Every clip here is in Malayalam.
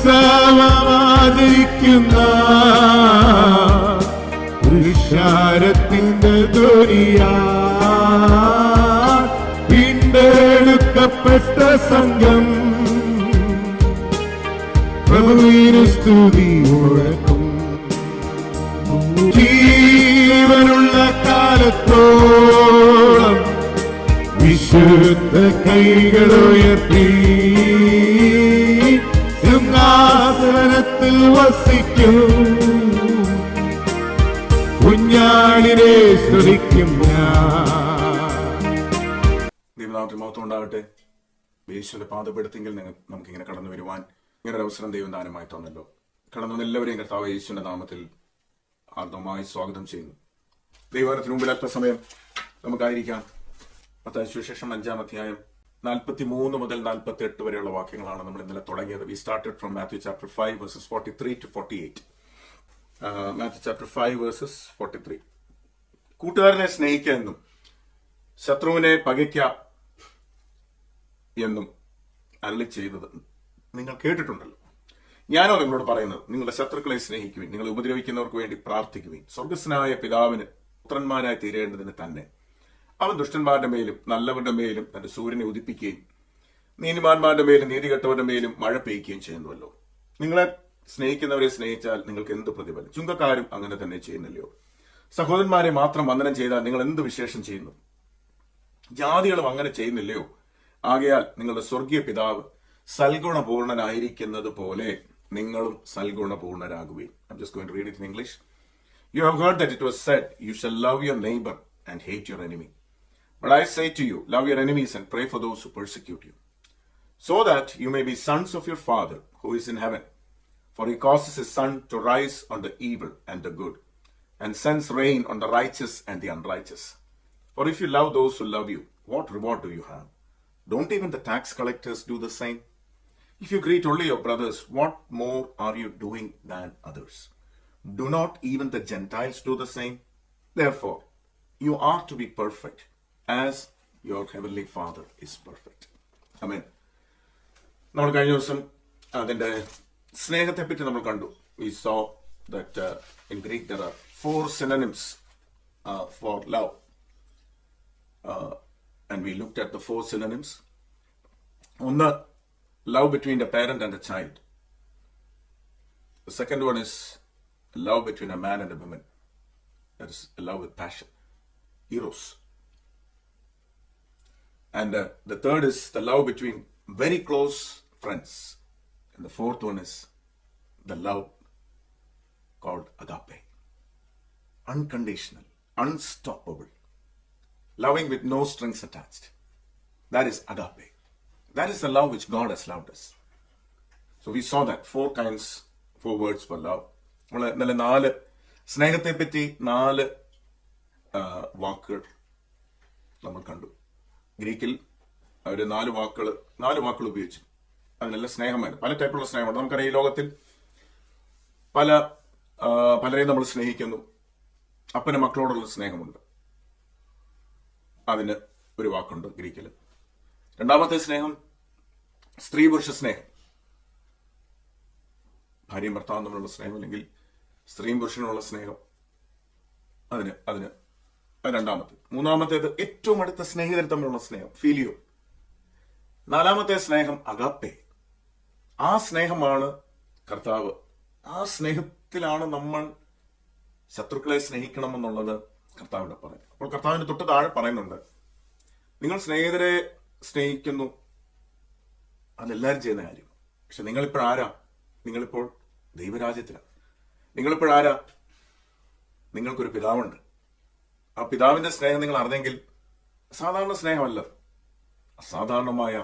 ഉത്സവമാചരിക്കുന്ന പുരുഷാരത്തിന്റെ ധ്വനിയാ വീണ്ടെടുക്കപ്പെട്ട സംഘം പ്രഭുവിന് സ്തുതി മുഴക്കും. ജീവനുള്ള കാലത്തോളം വിശുദ്ധ കൈകളുയർത്തി സിംഹാസനത്തിൽ വസിക്കും കുഞ്ഞാടിനെ സ്തുതിക്കും ഞാൻ. ദൈവനാമത്തിൽ മഹത്വം ഉണ്ടാകട്ടെ. യേശുവിന്റെ പാദപ്പെടുത്തെങ്കിൽ നമുക്കിങ്ങനെ കടന്നു വരുവാൻ ഇങ്ങനെ ഒരു അവസരം ദൈവം ദാനമായി തന്നല്ലോ. കടന്നു വന്ന എല്ലാവരെയും കർത്താവ് യേശുവിന്റെ നാമത്തിൽ ആർദ്രമായി സ്വാഗതം ചെയ്യുന്നു. ദൈവത്തിന് മുമ്പിൽ അല്പസമയം നമുക്കായിരിക്കാം. മത്തായി സുവിശേഷം 5-ാം അധ്യായം 43 മുതൽ 48 വരെയുള്ള വാക്യങ്ങളാണ് നമ്മൾ ഇന്നലെ തുടങ്ങിയത്. We started from Matthew chapter 5 versus 43 to 48. Matthew chapter 5 versus 43. കൂട്ടുകാരനെ സ്നേഹിക്കുക എന്നും ശത്രുവിനെ പകയ്ക്ക എന്നും അരുളി ചെയ്തത് നിങ്ങൾ കേട്ടിട്ടുണ്ടല്ലോ. ഞാനോ നിങ്ങളോട് പറയുന്നത്, നിങ്ങളുടെ ശത്രുക്കളെ സ്നേഹിക്കുവിൻ, നിങ്ങളെ ഉപദ്രവിക്കുന്നവർക്ക് വേണ്ടി പ്രാർത്ഥിക്കുവിൻ. സ്വർഗസ്വനായ പിതാവിന് പുത്രന്മാരായി തീരേണ്ടതിന് തന്നെ അവൻ ദുഷ്ടന്മാരുടെ മേലും നല്ലവരുടെ മേലും തന്റെ സൂര്യനെ ഉദിപ്പിക്കുകയും നീതിമാന്മാരുടെ മേലും നീതികെട്ടവരുടെ മേലും മഴ പെയ്യുകയും ചെയ്യുന്നുവല്ലോ. നിങ്ങളെ സ്നേഹിക്കുന്നവരെ സ്നേഹിച്ചാൽ നിങ്ങൾക്ക് എന്ത് പ്രതിഫലം? ചുങ്കക്കാരും അങ്ങനെ തന്നെ ചെയ്യുന്നില്ലയോ? സഹോദരന്മാരെ മാത്രം വന്ദനം ചെയ്താൽ നിങ്ങൾ എന്ത് വിശേഷം ചെയ്യുന്നു? ജാതികളും അങ്ങനെ ചെയ്യുന്നില്ലയോ? ആകയാൽ നിങ്ങളുടെ സ്വർഗീയ പിതാവ് സൽഗുണപൂർണനായിരിക്കുന്നത് പോലെ നിങ്ങളും സൽഗുണപൂർണരാകുകയും. I'm just going to read it in English. You have heard that it was said, you shall love your neighbor and hate your enemy. But I say to you, love your enemies and pray for those who persecute you, so that you may be sons of your Father who is in heaven. For he causes his sun to rise on the evil and the good, and sends rain on the righteous and the unrighteous. For if you love those who love you, what reward do you have? Don't even the tax collectors do the same? If you greet only your brothers, what more are you doing than others? Do not even the Gentiles do the same? Therefore, you are to be perfect, as your heavenly Father is perfect. Amen. നമ്മൾ കഴിഞ്ഞ ദിവസം അതിന്റെ സ്നേഹത്തെ പറ്റി നമ്മൾ കണ്ടു. We saw that in Greek there are 4 synonyms for love. And we looked at the 4 synonyms. One, love between a parent and a child. The second one is love between a man and a woman. That is a love with passion, eros. And the third is the love between very close friends. And the fourth one is the love called agape. Unconditional, unstoppable. Loving with no strings attached. That is agape. That is the love which God has loved us. So we saw that 4 words for love. ഇന്നലെ 4 സ്നേഹത്തെ പറ്റി 4 വാക്കുകൾ നമ്മൾ കണ്ടു. ഗ്രീക്കിൽ അവർ 4 വാക്കുകൾ ഉപയോഗിച്ചു. അതിനെല്ലാം സ്നേഹമായിരുന്നു. പല ടൈപ്പുള്ള സ്നേഹമുണ്ട്. നമുക്കറിയാം, ഈ ലോകത്തിൽ പലരെയും നമ്മൾ സ്നേഹിക്കുന്നു. അപ്പന് മക്കളോടുള്ള സ്നേഹമുണ്ട്, അതിന് ഒരു വാക്കുണ്ട് ഗ്രീക്കിൽ. രണ്ടാമത്തെ സ്നേഹം സ്ത്രീ പുരുഷ സ്നേഹം, ഭാര്യയും ഭർത്താവും തമ്മിലുള്ള സ്നേഹം, അല്ലെങ്കിൽ സ്ത്രീയും പുരുഷനുമുള്ള സ്നേഹം, അതിന് രണ്ടാമത്തെ. മൂന്നാമത്തേത് ഏറ്റവും അടുത്ത സ്നേഹിതർ തമ്മിലുള്ള സ്നേഹം, ഫീലിയോ. 4ാമത്തെ സ്നേഹം അഗാപ്പെ. ആ സ്നേഹമാണ് കർത്താവ്. ആ സ്നേഹത്തിലാണ് നമ്മൾ ശത്രുക്കളെ സ്നേഹിക്കണമെന്നുള്ളത് കർത്താവിന്റെ പറയുന്നത്. അപ്പോൾ കർത്താവിന്റെ തൊട്ട് താഴെ പറയുന്നുണ്ട്, നിങ്ങൾ സ്നേഹിതരെ സ്നേഹിക്കുന്നു, അതെല്ലാവരും ചെയ്യുന്ന കാര്യം. പക്ഷെ നിങ്ങളിപ്പോഴാരാ? നിങ്ങളിപ്പോൾ ദൈവരാജ്യത്തിലാണ്. നിങ്ങളിപ്പോഴാരാ? നിങ്ങൾക്കൊരു പിതാവുണ്ട്. ആ പിതാവിന്റെ സ്നേഹം നിങ്ങൾ അറിഞ്ഞെങ്കിൽ സാധാരണ സ്നേഹമല്ല, അസാധാരണമായ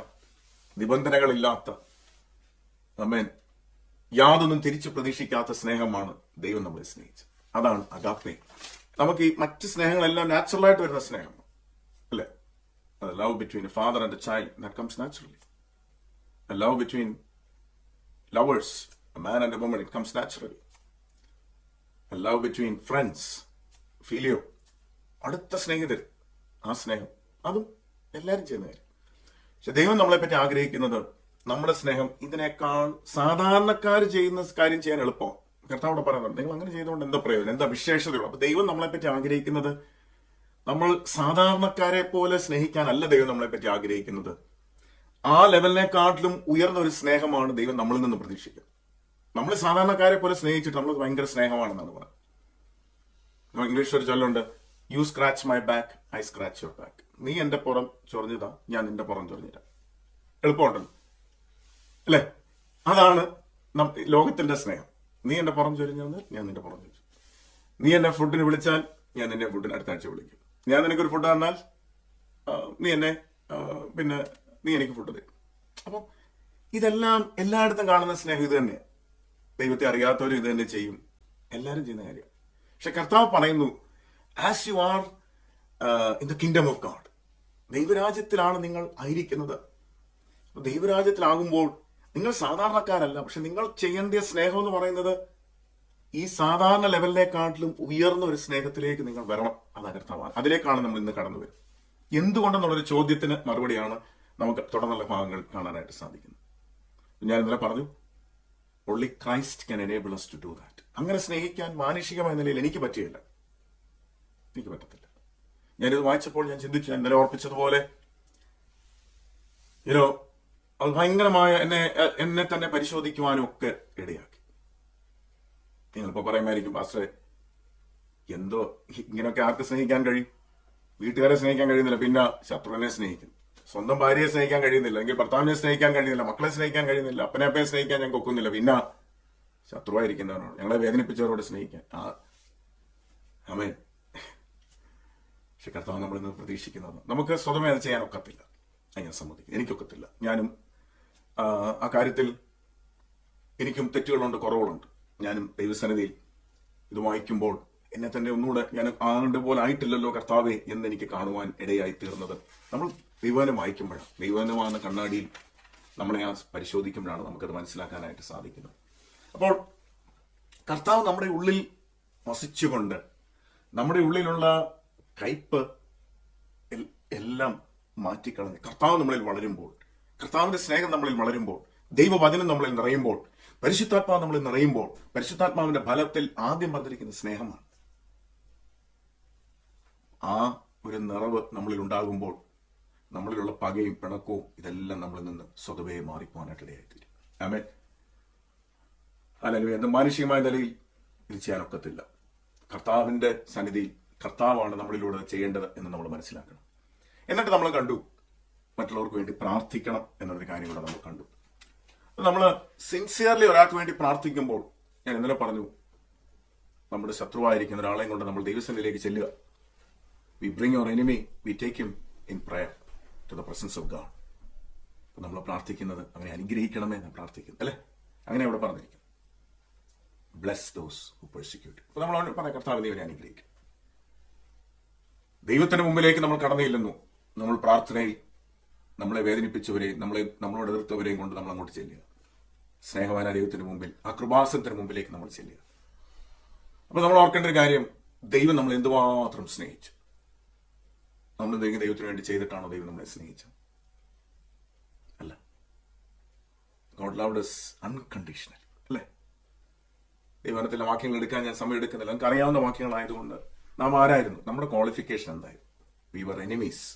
നിബന്ധനകളില്ലാത്ത, ആമേൻ, യാതൊന്നും തിരിച്ചു പ്രതീക്ഷിക്കാത്ത സ്നേഹമാണ് ദൈവം നമ്മളെ സ്നേഹിച്ചത്. അതാണ് അഗാപ്പെ. നമുക്ക് ഈ മറ്റ് സ്നേഹങ്ങളെല്ലാം നാച്ചുറലായിട്ട് വരുന്ന സ്നേഹമാണ്, അല്ലേ? Love between A father and A child, that comes naturally. Love between lovers, a man and a woman, it comes naturally. A love between friends, filio, അടുത്ത സ്നേഹിതർ, ആ സ്നേഹം, അതും എല്ലാവരും ചെയ്യുന്ന കാര്യം. പക്ഷെ ദൈവം നമ്മളെ പറ്റി ആഗ്രഹിക്കുന്നത് നമ്മുടെ സ്നേഹം ഇതിനേക്കാൾ സാധാരണക്കാർ ചെയ്യുന്ന കാര്യം ചെയ്യാൻ എളുപ്പം. കർത്താവോട് പറയുന്നുണ്ട്, നിങ്ങൾ അങ്ങനെ ചെയ്തുകൊണ്ട് എന്താ പ്രയോജനം, എന്താ വിശേഷതയുള്ളൂ. അപ്പൊ ദൈവം നമ്മളെ പറ്റി ആഗ്രഹിക്കുന്നത് നമ്മൾ സാധാരണക്കാരെ പോലെ സ്നേഹിക്കാനല്ല ദൈവം നമ്മളെ പറ്റി ആഗ്രഹിക്കുന്നത്. ആ ലെവലിനെക്കാട്ടിലും ഉയർന്ന ഒരു സ്നേഹമാണ് ദൈവം നമ്മളിൽ നിന്ന് പ്രതീക്ഷിക്കുന്നത്. നമ്മൾ സാധാരണക്കാരെ പോലെ സ്നേഹിച്ചിട്ട് നമ്മൾ ഭയങ്കര സ്നേഹമാണെന്നാണ് പറയുന്നത്. ഇംഗ്ലീഷ് ഒരു ചൊല്ലുണ്ട്, you scratch my back, I scratch your back. നീ എന്റെ പുറം ചൊറിഞ്ഞതാ, ഞാൻ നിന്റെ പുറം ചൊറിഞ്ഞില്ല. എളുപ്പമുണ്ടല്ലോ അല്ലെ? അതാണ് ലോകത്തിന്റെ സ്നേഹം. നീ എന്റെ പുറം ചൊരിഞ്ഞാൽ ഞാൻ നിന്റെ പുറം ചൊരിഞ്ഞു. നീ എന്നെ ഫുഡിന് വിളിച്ചാൽ ഞാൻ നിന്നെ ഫുഡിന് അടുത്ത ആഴ്ച വിളിക്കും. ഞാൻ നിനക്കൊരു ഫുഡ് തന്നാൽ നീ എന്നെ പിന്നെ നീ എനിക്ക് ഫുഡ് തരും. അപ്പം ഇതെല്ലാം എല്ലായിടത്തും കാണുന്ന സ്നേഹം ഇത് തന്നെയാണ്. ദൈവത്തെ അറിയാത്തവരും ഇത് തന്നെ ചെയ്യും, എല്ലാവരും ചെയ്യുന്ന കാര്യം. പക്ഷെ കർത്താവ് പറയുന്നു, as you are in the kingdom of God, ദൈവരാജ്യത്തിലാണ് നിങ്ങൾ ആയിരിക്കുന്നത്. ദൈവരാജ്യത്തിലാകുമ്പോൾ നിങ്ങൾ സാധാരണക്കാരല്ല. പക്ഷെ നിങ്ങൾ ചെയ്യേണ്ട സ്നേഹം എന്ന് പറയുന്നത് ഈ സാധാരണ ലെവലിനെക്കാട്ടിലും ഉയർന്ന ഒരു സ്നേഹത്തിലേക്ക് നിങ്ങൾ വരണം. അതാണ് കർത്താവ്. അതിലേക്കാണ് നമ്മൾ ഇന്ന് കടന്നു വരും. എന്തുകൊണ്ടെന്നുള്ളൊരു ചോദ്യത്തിന് മറുപടിയാണ് നമുക്ക് തുടർന്നുള്ള ഭാഗങ്ങൾ കാണാനായിട്ട് സാധിക്കുന്നത്. ഞാൻ ഇന്നലെ പറഞ്ഞു, only Christ can enable us to do that. അങ്ങനെ സ്നേഹിക്കാൻ മാനുഷികമായ നിലയിൽ എനിക്ക് പറ്റിയില്ല, എനിക്ക് പറ്റത്തില്ല. ഞാനിത് വായിച്ചപ്പോൾ ഞാൻ ചിന്തിച്ചു, ഞാൻ ഇന്നലെ ഓർപ്പിച്ചതുപോലെ അത് ഭയങ്കരമായ എന്നെ തന്നെ പരിശോധിക്കുവാനും ഒക്കെ ഇടയാക്കി. നിങ്ങളിപ്പോ പറയുമായിരിക്കും, പാസ്റ്ററെ എന്തോ ഇങ്ങനെയൊക്കെ ആർക്ക് സ്നേഹിക്കാൻ കഴിയും? വീട്ടുകാരെ സ്നേഹിക്കാൻ കഴിയുന്നില്ല, പിന്നെ ശത്രുവിനെ സ്നേഹിക്കും. സ്വന്തം ഭാര്യയെ സ്നേഹിക്കാൻ കഴിയുന്നില്ല, എങ്കിൽ ഭർത്താവിനെ സ്നേഹിക്കാൻ കഴിയുന്നില്ല, മക്കളെ സ്നേഹിക്കാൻ കഴിയുന്നില്ല, അപ്പനെ സ്നേഹിക്കാൻ ഞങ്ങൾക്ക് ഒക്കുന്നില്ല, പിന്നെ ശത്രുവായിരിക്കുന്നവരോട്, ഞങ്ങളെ വേദനിപ്പിച്ചവരോട് സ്നേഹിക്കാൻ. ആമേൻ. പക്ഷെ കർത്താവ് നമ്മളിൽ നിന്ന് പ്രതീക്ഷിക്കുന്നത് നമുക്ക് സ്വതമേ അത് ചെയ്യാൻ ഒക്കത്തില്ല. ഞാൻ സമ്മതിക്കും, എനിക്കൊക്കത്തില്ല. ഞാനും ആ കാര്യത്തിൽ എനിക്കും തെറ്റുകളുണ്ട്, കുറവുകളുണ്ട്. ഞാനും ദൈവസന്നിധിയിൽ ഇത് വായിക്കുമ്പോൾ എന്നെ തന്നെ ഒന്നുകൂടെ ഞാൻ ആളുടെ പോലെ ആയിട്ടില്ലല്ലോ കർത്താവേ എന്ന് എനിക്ക് കാണുവാൻ ഇടയായി തീർന്നത് നമ്മൾ ദൈവവചനം വായിക്കുമ്പോഴാണ്. ദൈവവചനമാകുന്ന കണ്ണാടിയിൽ നമ്മളെ പരിശോധിക്കുമ്പോഴാണ് നമുക്കത് മനസ്സിലാക്കാനായിട്ട് സാധിക്കുന്നത്. അപ്പോൾ കർത്താവ് നമ്മുടെ ഉള്ളിൽ വസിച്ചുകൊണ്ട് നമ്മുടെ ഉള്ളിലുള്ള കയ്പ് എല്ലാം മാറ്റിക്കളഞ്ഞ് കർത്താവ് നമ്മളിൽ വളരുമ്പോൾ, കർത്താവിന്റെ സ്നേഹം നമ്മളിൽ വളരുമ്പോൾ, ദൈവവചനം നമ്മളിൽ നിറയുമ്പോൾ, പരിശുദ്ധാത്മാവ് നമ്മളിൽ നിറയുമ്പോൾ, പരിശുദ്ധാത്മാവിന്റെ ഫലത്തിൽ ആദ്യം വന്നിരിക്കുന്ന സ്നേഹമാണ്. ആ ഒരു നിറവ് നമ്മളിൽ ഉണ്ടാകുമ്പോൾ നമ്മളിലുള്ള പകയും പിണക്കവും ഇതെല്ലാം നമ്മളിൽ നിന്ന് സ്വതവേ മാറിപ്പോകാനായിട്ട് ഇടയായിത്തീരും. ആമേൻ. അല്ലെങ്കിൽ എന്ത് മാനുഷികമായ നിലയിൽ ഇത് ചെയ്യാനൊക്കത്തില്ല. കർത്താവിന്റെ സന്നിധിയിൽ കർത്താവാണ് നമ്മളിലൂടെ ചെയ്യേണ്ടത് എന്ന് നമ്മൾ മനസ്സിലാക്കണം. എന്നിട്ട് നമ്മൾ കണ്ടു മറ്റുള്ളവർക്ക് വേണ്ടി പ്രാർത്ഥിക്കണം എന്നൊരു കാര്യം കൂടെ നമ്മൾ കണ്ടു. നമ്മൾ സിൻസിയർലി ഒരാൾക്ക് വേണ്ടി പ്രാർത്ഥിക്കുമ്പോൾ, ഞാൻ ഇന്നലെ പറഞ്ഞു, നമ്മുടെ ശത്രുവായിരിക്കുന്ന ഒരാളെയും കൊണ്ട് നമ്മൾ ദൈവസന്നിധിയിലേക്ക് ചെല്ലുക. We bring your enemy, we take him in prayer to the presence of God. നമ്മൾ പ്രാർത്ഥിക്കുന്നത് അവനെ അനുഗ്രഹിക്കണമേ എന്ന് പ്രാർത്ഥിക്കുന്നു, അല്ലെ? അങ്ങനെ അവിടെ പറഞ്ഞിരിക്കും, ബ്ലെസ് ദോസ് ഹു പെർസിക്യൂട്ട്. അപ്പൊ നമ്മൾ പറയാം, കർത്താവ് ദൈവനെ അനുഗ്രഹിക്കും. ദൈവത്തിന് മുമ്പിലേക്ക് നമ്മൾ കടന്നില്ലെന്നു, നമ്മൾ പ്രാർത്ഥനയിൽ നമ്മളെ വേദനിപ്പിച്ചവരെയും നമ്മളോട് എതിർത്തവരെയും കൊണ്ട് നമ്മൾ അങ്ങോട്ട് ചെല്ലുക. സ്നേഹവാന ദൈവത്തിന് മുമ്പിൽ, ആ കൃപാസനത്തിന് മുമ്പിലേക്ക് നമ്മൾ ചെല്ലുക. അപ്പൊ നമ്മൾ ഓർക്കേണ്ട ഒരു കാര്യം, ദൈവം നമ്മൾ എന്തുമാത്രം സ്നേഹിച്ചു. നമ്മൾ എന്തെങ്കിലും ദൈവത്തിന് വേണ്ടി ചെയ്തിട്ടാണോ ദൈവം നമ്മളെ സ്നേഹിച്ചത്? അല്ല. ഗോഡ് ലവ്ഡ് us unconditionally, അല്ലേ? ദൈവത്തിലെ വാക്യങ്ങൾ എടുക്കാൻ ഞാൻ സമയം എടുക്കുന്നില്ല. നമുക്ക് അറിയാവുന്ന വാക്യങ്ങളായതുകൊണ്ട് നാം ആരായിരുന്നു, നമ്മുടെ ക്വാളിഫിക്കേഷൻ എന്തായിരുന്നു? We were enemies.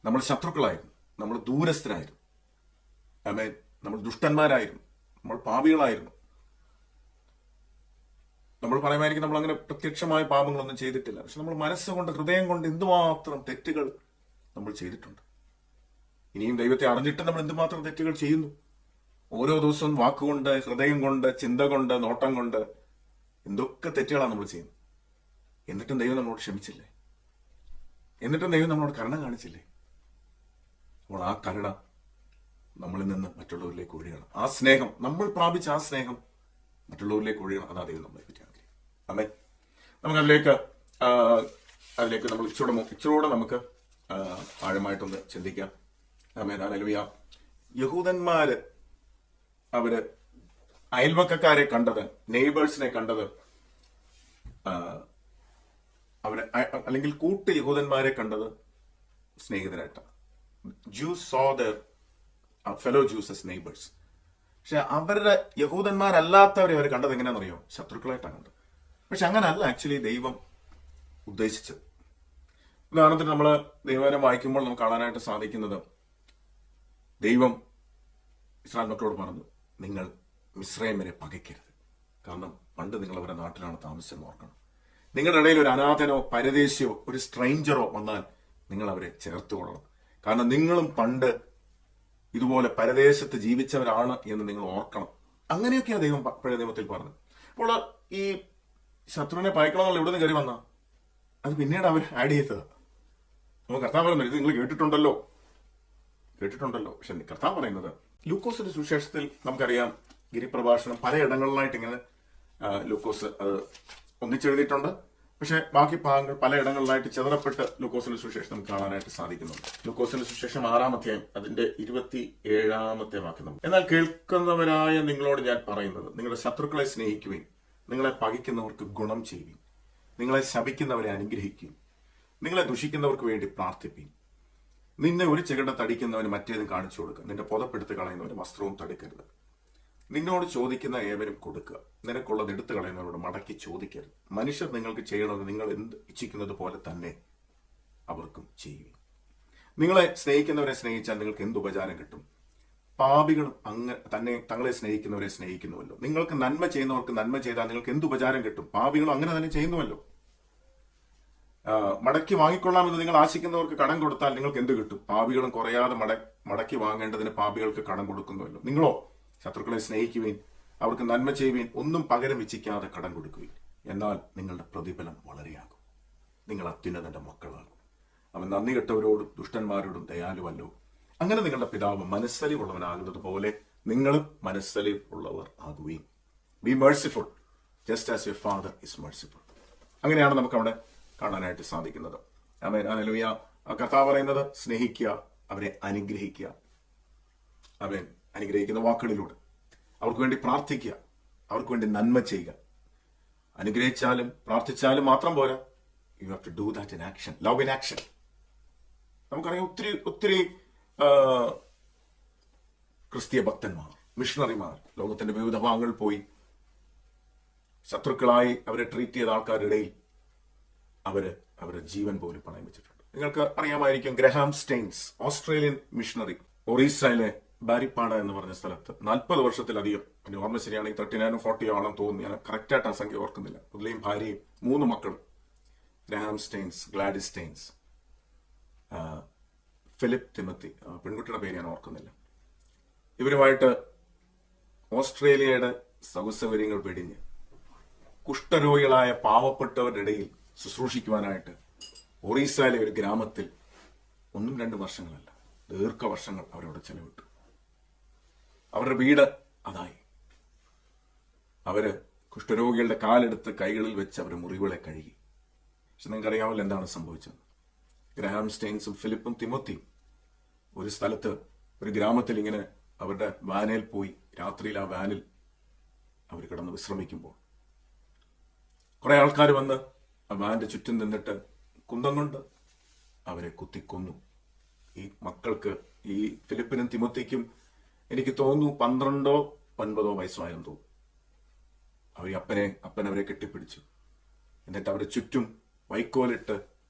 നമ്മൾ ശത്രുക്കളായിരുന്നു, നമ്മൾ ദൂരസ്ഥരായിരുന്നു, ആമേൻ. നമ്മൾ ദുഷ്ടന്മാരായിരുന്നു, നമ്മൾ പാപികളായിരുന്നു. നമ്മൾ പറയുമായിരിക്കും നമ്മൾ അങ്ങനെ പ്രത്യക്ഷമായ പാപങ്ങളൊന്നും ചെയ്തിട്ടില്ല. പക്ഷെ നമ്മൾ മനസ്സുകൊണ്ട്, ഹൃദയം കൊണ്ട് എന്തുമാത്രം തെറ്റുകൾ നമ്മൾ ചെയ്തിട്ടുണ്ട്. ഇനിയും ദൈവത്തെ അറിഞ്ഞിട്ട് നമ്മൾ എന്തുമാത്രം തെറ്റുകൾ ചെയ്യുന്നു. ഓരോ ദിവസവും വാക്കുകൊണ്ട്, ഹൃദയം കൊണ്ട്, ചിന്ത കൊണ്ട്, നോട്ടം കൊണ്ട് എന്തൊക്കെ തെറ്റുകളാണ് നമ്മൾ ചെയ്യുന്നത്. എന്നിട്ടും ദൈവം നമ്മളോട് ക്ഷമിച്ചില്ലേ? എന്നിട്ടും ദൈവം നമ്മളോട് കരുണ കാണിച്ചില്ലേ? അപ്പോൾ ആ കരുണ നമ്മളിൽ നിന്ന് മറ്റുള്ളവരിലേക്ക് ഒഴുകണം. ആ സ്നേഹം, നമ്മൾ പ്രാപിച്ച ആ സ്നേഹം മറ്റുള്ളവരിലേക്ക് ഒഴുകണം. അതാ ദൈവം നമ്മളെ പറ്റി ആഗ്രഹിക്കും. ആമേൻ. നമുക്ക് അതിലേക്ക് നമ്മൾ ഇച്ചിരൂടെ നമുക്ക് ആഴമായിട്ടൊന്ന് ചിന്തിക്കാം. ആമേൻ. ഹല്ലേലൂയ. യഹൂദന്മാര് അവര് അയൽവക്കക്കാരെ കണ്ടത്, നെയ്ബേഴ്സിനെ കണ്ടത്, അവര് അല്ലെങ്കിൽ കൂട്ട് യഹൂദന്മാരെ കണ്ടത് സ്നേഹിതരായിട്ടാണ്. Jews saw their fellow juice S neighbours. പക്ഷെ അവരുടെ യഹൂദന്മാരല്ലാത്തവരെ അവർ കണ്ടത് എങ്ങനെയാണെന്നറിയോ? ശത്രുക്കളായിട്ടാണ് കണ്ടത്. പക്ഷെ അങ്ങനല്ല ആക്ച്വലി ദൈവം ഉദ്ദേശിച്ചത്. ഉദാഹരണത്തിന് നമ്മൾ ദൈവവചനം വായിക്കുമ്പോൾ നമുക്ക് കാണാനായിട്ട് സാധിക്കുന്നത്, ദൈവം ഇസ്രായേൽ മക്കളോട് പറഞ്ഞു, നിങ്ങൾ മിസ്രൈമിനെ പകയ്ക്കരുത്. കാരണം പണ്ട് നിങ്ങൾ അവരുടെ നാട്ടിലാണ് താമസിച്ചെന്ന് ഓർക്കണം. നിങ്ങളുടെ ഇടയിൽ ഒരു അനാഥനോ പരദേശിയോ ഒരു സ്ട്രേഞ്ചറോ വന്നാൽ നിങ്ങൾ അവരെ ചേർത്തുകൊള്ളണം. കാരണം നിങ്ങളും പണ്ട് ഇതുപോലെ പരദേശത്ത് ജീവിച്ചവരാണ് എന്ന് നിങ്ങൾ ഓർക്കണം. അങ്ങനെയൊക്കെയാണ് ദൈവം പഴയ നിയമത്തിൽ പറഞ്ഞത്. അപ്പോൾ ഈ ശത്രുവിനെ പയക്കണമെന്നുള്ള എവിടെ നിന്ന് കയറി വന്ന അത് പിന്നീട് അവർ ആഡ് ചെയ്തത്. നമുക്ക് കർത്താവ് പറയുന്നത്, ഇത് നിങ്ങൾ കേട്ടിട്ടുണ്ടല്ലോ. പക്ഷെ കർത്താവ് പറയുന്നത് ലൂക്കോസിന്റെ സുവിശേഷത്തിൽ നമുക്കറിയാം, ഗിരിപ്രഭാഷണം പലയിടങ്ങളിലായിട്ട് ഇങ്ങനെ ലൂക്കോസ് അത് ഒന്നിച്ചെഴുതിയിട്ടുണ്ട്. പക്ഷെ ബാക്കി ഭാഗങ്ങൾ പലയിടങ്ങളിലായിട്ട് ചിതറപ്പെട്ട് ലൂക്കോസിന്റെ സുവിശേഷം നമുക്ക് കാണാനായിട്ട് സാധിക്കുന്നുണ്ട്. ലൂക്കോസിന്റെ സുവിശേഷം 6-ാം അധ്യായം അതിന്റെ 27-ാമത്തെ വാക്യം. എന്നാൽ കേൾക്കുന്നവരായ നിങ്ങളോട് ഞാൻ പറയുന്നത്, നിങ്ങളുടെ ശത്രുക്കളെ സ്നേഹിക്കുവിൻ, നിങ്ങളെ പകയ്ക്കുന്നവർക്ക് ഗുണം ചെയ്യുവിൻ, നിങ്ങളെ ശപിക്കുന്നവരെ അനുഗ്രഹിക്കും, നിങ്ങളെ ദുഷിക്കുന്നവർക്ക് വേണ്ടി പ്രാർത്ഥിപ്പിൻ. നിന്നെ ഒരു ചെകിട തടിക്കുന്നവന് മറ്റേതും കാണിച്ചു കൊടുക്കുക, നിന്റെ പുതപ്പെടുത്ത് കളയുന്നവന് വസ്ത്രവും തടുക്കരുത്. നിന്നോട് ചോദിക്കുന്ന ഏവനും കൊടുക്കുക, നിനക്കുള്ളത് എടുത്തു കളയുന്നവരോട് മടക്കി ചോദിക്കരുത്. മനുഷ്യർ നിങ്ങൾക്ക് ചെയ്യണമെന്ന് നിങ്ങൾ എന്ത് ഇച്ഛിക്കുന്നത് പോലെ തന്നെ അവർക്കും ചെയ്യുക. നിങ്ങളെ സ്നേഹിക്കുന്നവരെ സ്നേഹിച്ചാൽ നിങ്ങൾക്ക് എന്ത് ഉപചാരം കിട്ടും? പാപികളും തന്നെ തങ്ങളെ സ്നേഹിക്കുന്നവരെ സ്നേഹിക്കുന്നുവല്ലോ. നിങ്ങൾക്ക് നന്മ ചെയ്യുന്നവർക്ക് നന്മ ചെയ്താൽ നിങ്ങൾക്ക് എന്ത് ഉപചാരം കിട്ടും? പാപികളും അങ്ങനെ തന്നെ ചെയ്യുന്നുവല്ലോ. മടക്കി വാങ്ങിക്കൊള്ളാമെന്ന് നിങ്ങൾ ആശിക്കുന്നവർക്ക് കടം കൊടുത്താൽ നിങ്ങൾക്ക് എന്ത് കിട്ടും? പാപികളും കുറയാതെ മടക്കി വാങ്ങേണ്ടതിന് പാപികൾക്ക് കടം കൊടുക്കുന്നുവല്ലോ. നിങ്ങളോ ശത്രുക്കളെ സ്നേഹിക്കുവിൻ, അവർക്ക് നന്മ ചെയ്യുവിൻ, ഒന്നും പകരം ഇച്ഛിക്കാതെ കടം കൊടുക്കുവിൻ. എന്നാൽ നിങ്ങളുടെ പ്രതിഫലം വളരെയാകും, നിങ്ങൾ അത്യുന്നതന്റെ മക്കളാകും. അവൻ നന്ദി കെട്ടവരോടും ദുഷ്ടന്മാരോടും ദയാലുവല്ലോ. അങ്ങനെ നിങ്ങളുടെ പിതാവ് മനസ്സലിവുള്ളവനാകുന്നത് പോലെ നിങ്ങളും മനസ്സലിവുള്ളവർ ആകുകയും. B merciful just as your father is merciful. അങ്ങനെയാണ് നമുക്ക് അവിടെ കാണാനായിട്ട് സാധിക്കുന്നത്. ആമേൻ, ഹല്ലേലൂയ. കർത്താവ് പറയുന്നത് സ്നേഹിക്കുക, അവരെ അനുഗ്രഹിക്കുക. അവൻ അനുഗ്രഹിക്കുന്ന വാക്കുകളിലൂടെ അവർക്ക് വേണ്ടി പ്രാർത്ഥിക്കുക, അവർക്ക് വേണ്ടി നന്മ ചെയ്യുക. അനുഗ്രഹിച്ചാലും പ്രാർത്ഥിച്ചാലും മാത്രം പോരാ, you have to do that in action, love in action. നമുക്കറിയാം ഒത്തിരി ക്രിസ്തീയ ഭക്തന്മാർ, മിഷണറിമാർ ലോകത്തിന്റെ വിവിധ ഭാഗങ്ങളിൽ പോയി ശത്രുക്കളായി അവരെ ട്രീറ്റ് ചെയ്ത ആൾക്കാരുടെ ഇടയിൽ അവരുടെ ജീവൻ പോലും പണയം വെച്ചിട്ടുണ്ട്. നിങ്ങൾക്ക് അറിയാമായിരിക്കും, ഗ്രഹാം സ്റ്റെയിൻസ്, ഓസ്ട്രേലിയൻ മിഷണറി, ഒറീസയിലെ ബാരിപ്പാട എന്ന് പറഞ്ഞ സ്ഥലത്ത് 40 വർഷത്തിലധികം, എന്റെ ഓർമ്മ ശരിയാണെങ്കിൽ 39 or 40 ആണെന്ന് തോന്നുന്നു, ഞാൻ കറക്റ്റായിട്ട് ആ സംഖ്യ ഓർക്കുന്നില്ല, പുള്ളിയും ഭാര്യയും 3 മക്കളും, Graham Staines, Gladys Staines, Philip Timothy, പെൺകുട്ടിയുടെ പേര് ഞാൻ ഓർക്കുന്നില്ല, ഇവരുമായിട്ട് ഓസ്ട്രേലിയയുടെ സൗകര്യങ്ങൾ വെടിഞ്ഞ് കുഷ്ഠരോഗികളായ പാവപ്പെട്ടവരുടെ ഇടയിൽ ശുശ്രൂഷിക്കുവാനായിട്ട് ഒറീസയിലെ ഒരു ഗ്രാമത്തിൽ 1-2 വർഷങ്ങളല്ല, ദീർഘവർഷങ്ങൾ അവരവിടെ ചെലവിട്ടു. അവരുടെ വീട് അതായി. അവര് കുഷ്ഠരോഗികളുടെ കാലെടുത്ത് കൈകളിൽ വെച്ച് അവരുടെ മുറിവുകളെ കഴുകി. പക്ഷെ നിങ്ങൾക്കറിയാമല്ലോ എന്താണ് സംഭവിച്ചത്. ഗ്രഹാം സ്റ്റെയിൻസും ഫിലിപ്പും തിമോത്തിയും ഒരു സ്ഥലത്ത്, ഒരു ഗ്രാമത്തിൽ ഇങ്ങനെ അവരുടെ വാനിൽ പോയി രാത്രിയിൽ ആ വാനിൽ അവർ കിടന്ന് വിശ്രമിക്കുമ്പോൾ കുറെ ആൾക്കാർ വന്ന് ആ വാന്റെ ചുറ്റും നിന്നിട്ട് കുന്തം കൊണ്ട് അവരെ കുത്തിക്കൊന്നു. ഈ മക്കൾക്ക്, ഈ ഫിലിപ്പിനും തിമോത്തിക്കും എനിക്ക് തോന്നുന്നു 12-9 വയസ്സായെന്ന് തോന്നുന്നു. അപ്പൻ അവരെ കെട്ടിപ്പിടിച്ചു. എന്നിട്ട് അവരെ ചുറ്റും വൈക്കോലിട്ട്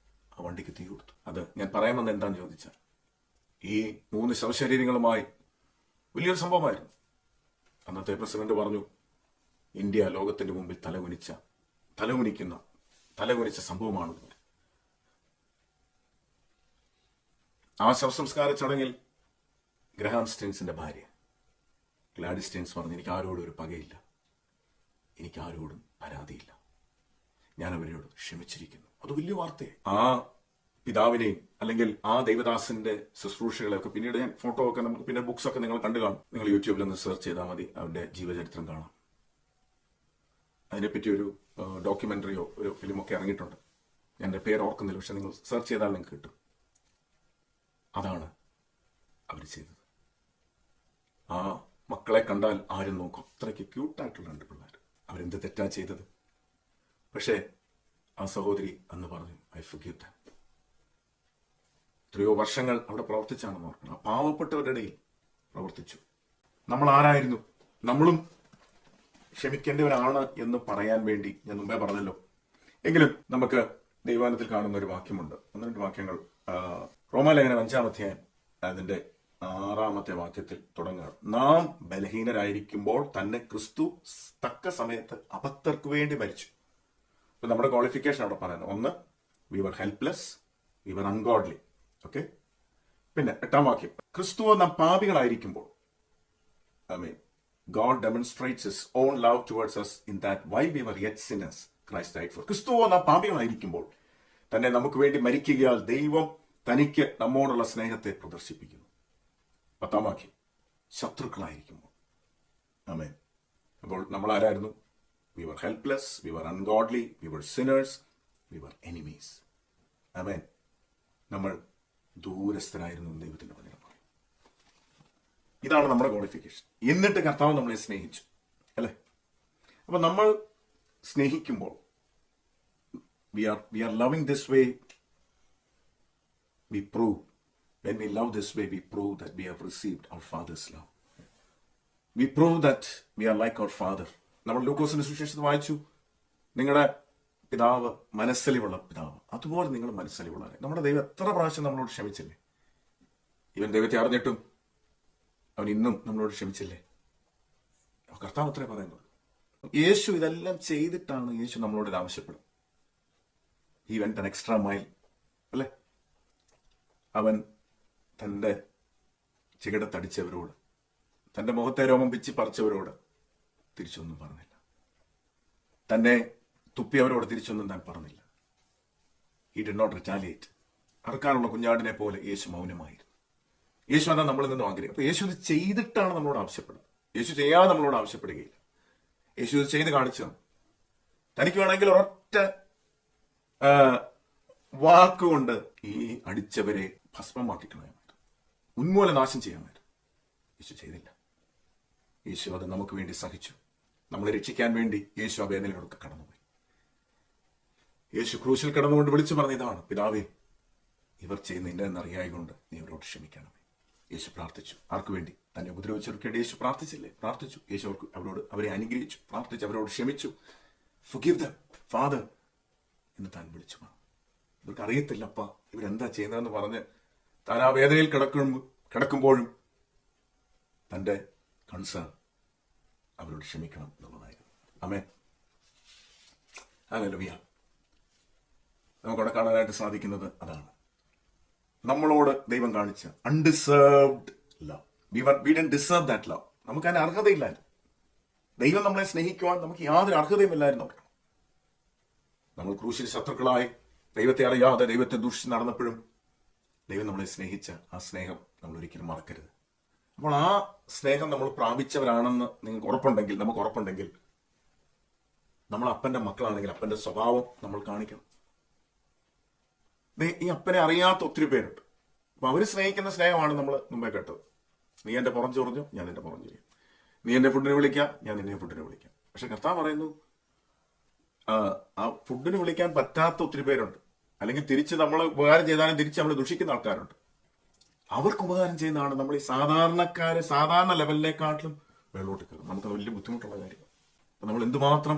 ആ വണ്ടിക്ക് തീ കൊടുത്തു. അത് ഞാൻ പറയാൻ വന്നത് എന്താണെന്ന് ചോദിച്ചാൽ, ഈ 3 ശവശരീരങ്ങളുമായി വലിയൊരു സംഭവമായിരുന്നു. അന്നത്തെ പ്രസിഡന്റ് പറഞ്ഞു, ഇന്ത്യ ലോകത്തിന്റെ മുമ്പിൽ തലകുനിച്ച സംഭവമാണ്. ആ ശവസംസ്കാര ചടങ്ങിൽ ഗ്രഹാം സ്റ്റെയിൻസിന്റെ ഭാര്യ ഗ്ലാഡിസ് സ്റ്റെയിൻസ് പറഞ്ഞു, എനിക്ക് ആരോടും ഒരു പകയില്ല, എനിക്ക് ആരോടും പരാതിയില്ല, ഞാൻ അവരോട് ക്ഷമിച്ചിരിക്കുന്നു. അത് വലിയ വാർത്തയെ. ആ പിതാവിനെയും അല്ലെങ്കിൽ ആ ദൈവദാസന്റെ ശുശ്രൂഷകളെയൊക്കെ പിന്നീട് ഞാൻ ഫോട്ടോ ഒക്കെ, നമുക്ക് പിന്നെ ബുക്സ് ഒക്കെ നിങ്ങൾ കണ്ടു കാണും. നിങ്ങൾ യൂട്യൂബിൽ ഒന്ന് സെർച്ച് ചെയ്താൽ മതി, അവരുടെ ജീവചരിത്രം കാണാം. അതിനെപ്പറ്റി ഒരു ഡോക്യുമെന്ററിയോ ഒരു ഫിലിമൊക്കെ ഇറങ്ങിയിട്ടുണ്ട്. ഞാൻ എൻ്റെ പേര് ഓർക്കുന്നില്ല, പക്ഷെ നിങ്ങൾ സെർച്ച് ചെയ്താൽ നിങ്ങൾക്ക് കിട്ടും. അതാണ് അവർ ചെയ്തത്. ആ മക്കളെ കണ്ടാൽ ആരും നോക്കും, അത്രയ്ക്ക് ക്യൂട്ടായിട്ടുള്ള 2 പിള്ളേർ. അവരെന്ത് തെറ്റാ ചെയ്തത്? പക്ഷേ ആ സഹോദരി അന്ന് പറഞ്ഞു, ഐ ഫർഗിവ് ദം. എത്രയോ വർഷങ്ങൾ അവിടെ പ്രവർത്തിച്ചാണെന്ന് ഓർക്കണം. ആ പാവപ്പെട്ടവരുടെ ഇടയിൽ പ്രവർത്തിച്ചു. നമ്മൾ ആരായിരുന്നു? നമ്മളും ക്ഷമിക്കേണ്ടവരാണ് എന്ന് പറയാൻ വേണ്ടി ഞാൻ മുമ്പേ പറഞ്ഞല്ലോ. എങ്കിലും നമുക്ക് ദൈവവചനത്തിൽ കാണുന്ന ഒരു വാക്യമുണ്ട്. 1-2 വാക്യങ്ങൾ. റോമാലേഖനം 5-ാം അധ്യായം അതിന്റെ 6-ാമത്തെ വാക്യത്തിൽ തുടങ്ങുക. നാം ബലഹീനരായിരിക്കുമ്പോൾ തന്നെ ക്രിസ്തു തക്ക സമയത്ത് അബദ്ധർക്ക് വേണ്ടി മരിച്ചു. അപ്പൊ നമ്മുടെ ക്വാളിഫിക്കേഷൻ അവിടെ പറയുന്നത്, ഒന്ന്, we were helpless, we were ungodly. Okay. പിന്നെ 8-ാം വാക്യം, ക്രിസ്തു നാം പാപികളായിരിക്കുമ്പോൾ, God demonstrates his own love towards us in that while we were yet sinners, Christ died for. ക്രിസ്തുവോ നാം പാപികളായിരിക്കുമ്പോൾ തന്നെ നമുക്ക് വേണ്ടി മരിക്കുകയാൽ ദൈവം തനിക്ക് നമ്മോടുള്ള സ്നേഹത്തെ പ്രദർശിപ്പിക്കുന്നു. 10-ാം വാക്യം, ശത്രുക്കളായിരിക്കുമ്പോൾ. ആമേൻ. അപ്പോൾ നമ്മൾ ആരായിരുന്നു? We were helpless, we were ungodly, we were sinners, we were enemies. ആമേൻ. നമ്മൾ ദൂരസ്ഥരായിരുന്നു ദൈവത്തിന്റെ വചനം. ഇതാണ് നമ്മുടെ ക്വാളിഫിക്കേഷൻ. എന്നിട്ട് കർത്താവ് നമ്മളെ സ്നേഹിച്ചു, അല്ലേ? അപ്പൊ നമ്മൾ സ്നേഹിക്കുമ്പോൾ we are loving this way, we prove, when we love this way, we prove that we have received our Father's love. We prove that we are like our Father. നമ്മൾ ലൂക്കോസിന്റെ സുവിശേഷത്തിൽ വായിച്ചു, നിങ്ങളുടെ പിതാവ് മനസ്സലിവുള്ള പിതാവ്, അതുപോലെ നിങ്ങൾ മനസ്സലിവുള്ളവരെ. നമ്മുടെ ദൈവം എത്ര പ്രാവശ്യം നമ്മളോട് ക്ഷമിച്ചില്ലേ? ഇവൻ ദൈവത്തെ അറിഞ്ഞിട്ടും അവൻ ഇന്നും നമ്മളോട് ക്ഷമിച്ചില്ലേ? കർത്താവ് അത്രേ പറയുന്നുള്ളൂ. യേശു ഇതെല്ലാം ചെയ്തിട്ടാണ് യേശു നമ്മളോട് ഇത് ആവശ്യപ്പെടും. He went an extra mile, അല്ലേ? അവൻ തൻ്റെ ചികിടത്തടിച്ചവരോട്, തൻ്റെ മുഖത്തെ രോമം പിച്ചി പറിച്ചവരോട് തിരിച്ചൊന്നും പറഞ്ഞില്ല. തന്നെ തുപ്പിയവരോട് തിരിച്ചൊന്നും താൻ പറഞ്ഞില്ല. He did not retaliate. അറക്കാനുള്ള കുഞ്ഞാടിനെ പോലെ യേശു മൗനമായിരുന്നു. യേശു അതാ നമ്മളിൽ നിന്നും ആഗ്രഹിക്കും. അപ്പൊ യേശു ഇത് ചെയ്തിട്ടാണ് നമ്മളോട് ആവശ്യപ്പെടുന്നത്. യേശു ചെയ്യാതെ നമ്മളോട് ആവശ്യപ്പെടുകയില്ല. യേശു ഇത് ചെയ്ത് കാണിച്ചു. തനിക്ക് വേണമെങ്കിൽ ഒരൊറ്റ വാക്കുകൊണ്ട് ഈ അടിച്ചവരെ ഭസ്മമാക്കി കളയാമായിരുന്നു, ഉന്മൂലനാശം ചെയ്യാമായിരുന്നു. യേശു ചെയ്തില്ല. യേശു അത് നമുക്ക് വേണ്ടി സഹിച്ചു. നമ്മളെ രക്ഷിക്കാൻ വേണ്ടി യേശു ആ വേദനയിലൊക്കെ കടന്നുപോയി. യേശു ക്രൂശിൽ കടന്നുകൊണ്ട് വിളിച്ചു പറഞ്ഞ ഇതാണ്, പിതാവേ, ഇവർ ചെയ്യുന്ന ഇന്നറിയായതുകൊണ്ട് നീ അവരോട് ക്ഷമിക്കണം. യേശു പ്രാർത്ഥിച്ചു. ആർക്കു വേണ്ടി? തന്നെ ഉപദ്രവിച്ചവർക്ക് വേണ്ടി യേശു പ്രാർത്ഥിച്ചില്ലേ? പ്രാർത്ഥിച്ചു. യേശു അവരെ അനുഗ്രഹിച്ചു, പ്രാർത്ഥിച്ചു, അവരോട് ക്ഷമിച്ചു. Forgive them, Father എന്ന് താൻ വിളിച്ചു പറഞ്ഞു. ഇവർക്ക് അറിയത്തില്ലപ്പ ഇവരെന്താ ചെയ്യുന്നതെന്ന് പറഞ്ഞ് താൻ ആ വേദനയിൽ കിടക്കുമ്പോഴും തൻ്റെ കൺസേൺ അവരോട് ക്ഷമിക്കണം എന്നുള്ളതായിരുന്നു. ആമേൻ. ഹല്ലേലൂയ. നമുക്കവിടെ കാണാനായിട്ട് സാധിക്കുന്നത് അതാണ്. നമ്മളോട് ദൈവം കാണിച്ച undeserved love. We didn't deserve that love. നമുക്ക് അതിന് അർഹതയില്ലായിരുന്നു. ദൈവം നമ്മളെ സ്നേഹിക്കുവാൻ നമുക്ക് യാതൊരു അർഹതയുമില്ലായിരുന്നു. നമ്മൾ ക്രൂശിൽ ശത്രുക്കളായി ദൈവത്തെ അറിയാതെ ദൈവത്തെ ദൂഷിച്ച് നടന്നപ്പോഴും ദൈവം നമ്മളെ സ്നേഹിച്ച ആ സ്നേഹം നമ്മൾ ഒരിക്കലും മറക്കരുത്. അപ്പോൾ ആ സ്നേഹം നമ്മൾ പ്രാപിച്ചവരാണെന്ന് നിങ്ങൾക്ക് ഉറപ്പുണ്ടെങ്കിൽ, നമുക്ക് ഉറപ്പുണ്ടെങ്കിൽ, നമ്മൾ അപ്പന്റെ മക്കളാണെങ്കിൽ അപ്പന്റെ സ്വഭാവം നമ്മൾ കാണിക്കണം. ഈ അപ്പനെ അറിയാത്ത ഒത്തിരി പേരുണ്ട്. അപ്പൊ അവര് സ്നേഹിക്കുന്ന സ്നേഹമാണ് നമ്മൾ മുമ്പേ കേട്ടത്. നീ എന്റെ പുറം ചൊറിഞ്ഞു, ഞാൻ നിന്റെ പുറം ചൊറിയും. നീ എന്റെ ഫുഡിന് വിളിക്കാം, ഞാൻ നിന്നെ ഫുഡിന് വിളിക്കാം. പക്ഷെ കർത്താവ് പറയുന്നു, ആ ഫുഡിന് വിളിക്കാൻ പറ്റാത്ത ഒത്തിരി പേരുണ്ട്. അല്ലെങ്കിൽ തിരിച്ച് നമ്മൾ ഉപകാരം ചെയ്താലും തിരിച്ച് നമ്മൾ ദുഷിക്കുന്ന ആൾക്കാരുണ്ട്. അവർക്ക് ഉപകാരം ചെയ്യുന്നതാണ് നമ്മൾ ഈ സാധാരണക്കാര് സാധാരണ ലെവലിനെക്കാട്ടിലും വെള്ളോട്ട് കയറും. നമുക്കത് വലിയ ബുദ്ധിമുട്ടുള്ള കാര്യമാണ്. അപ്പൊ നമ്മൾ എന്തുമാത്രം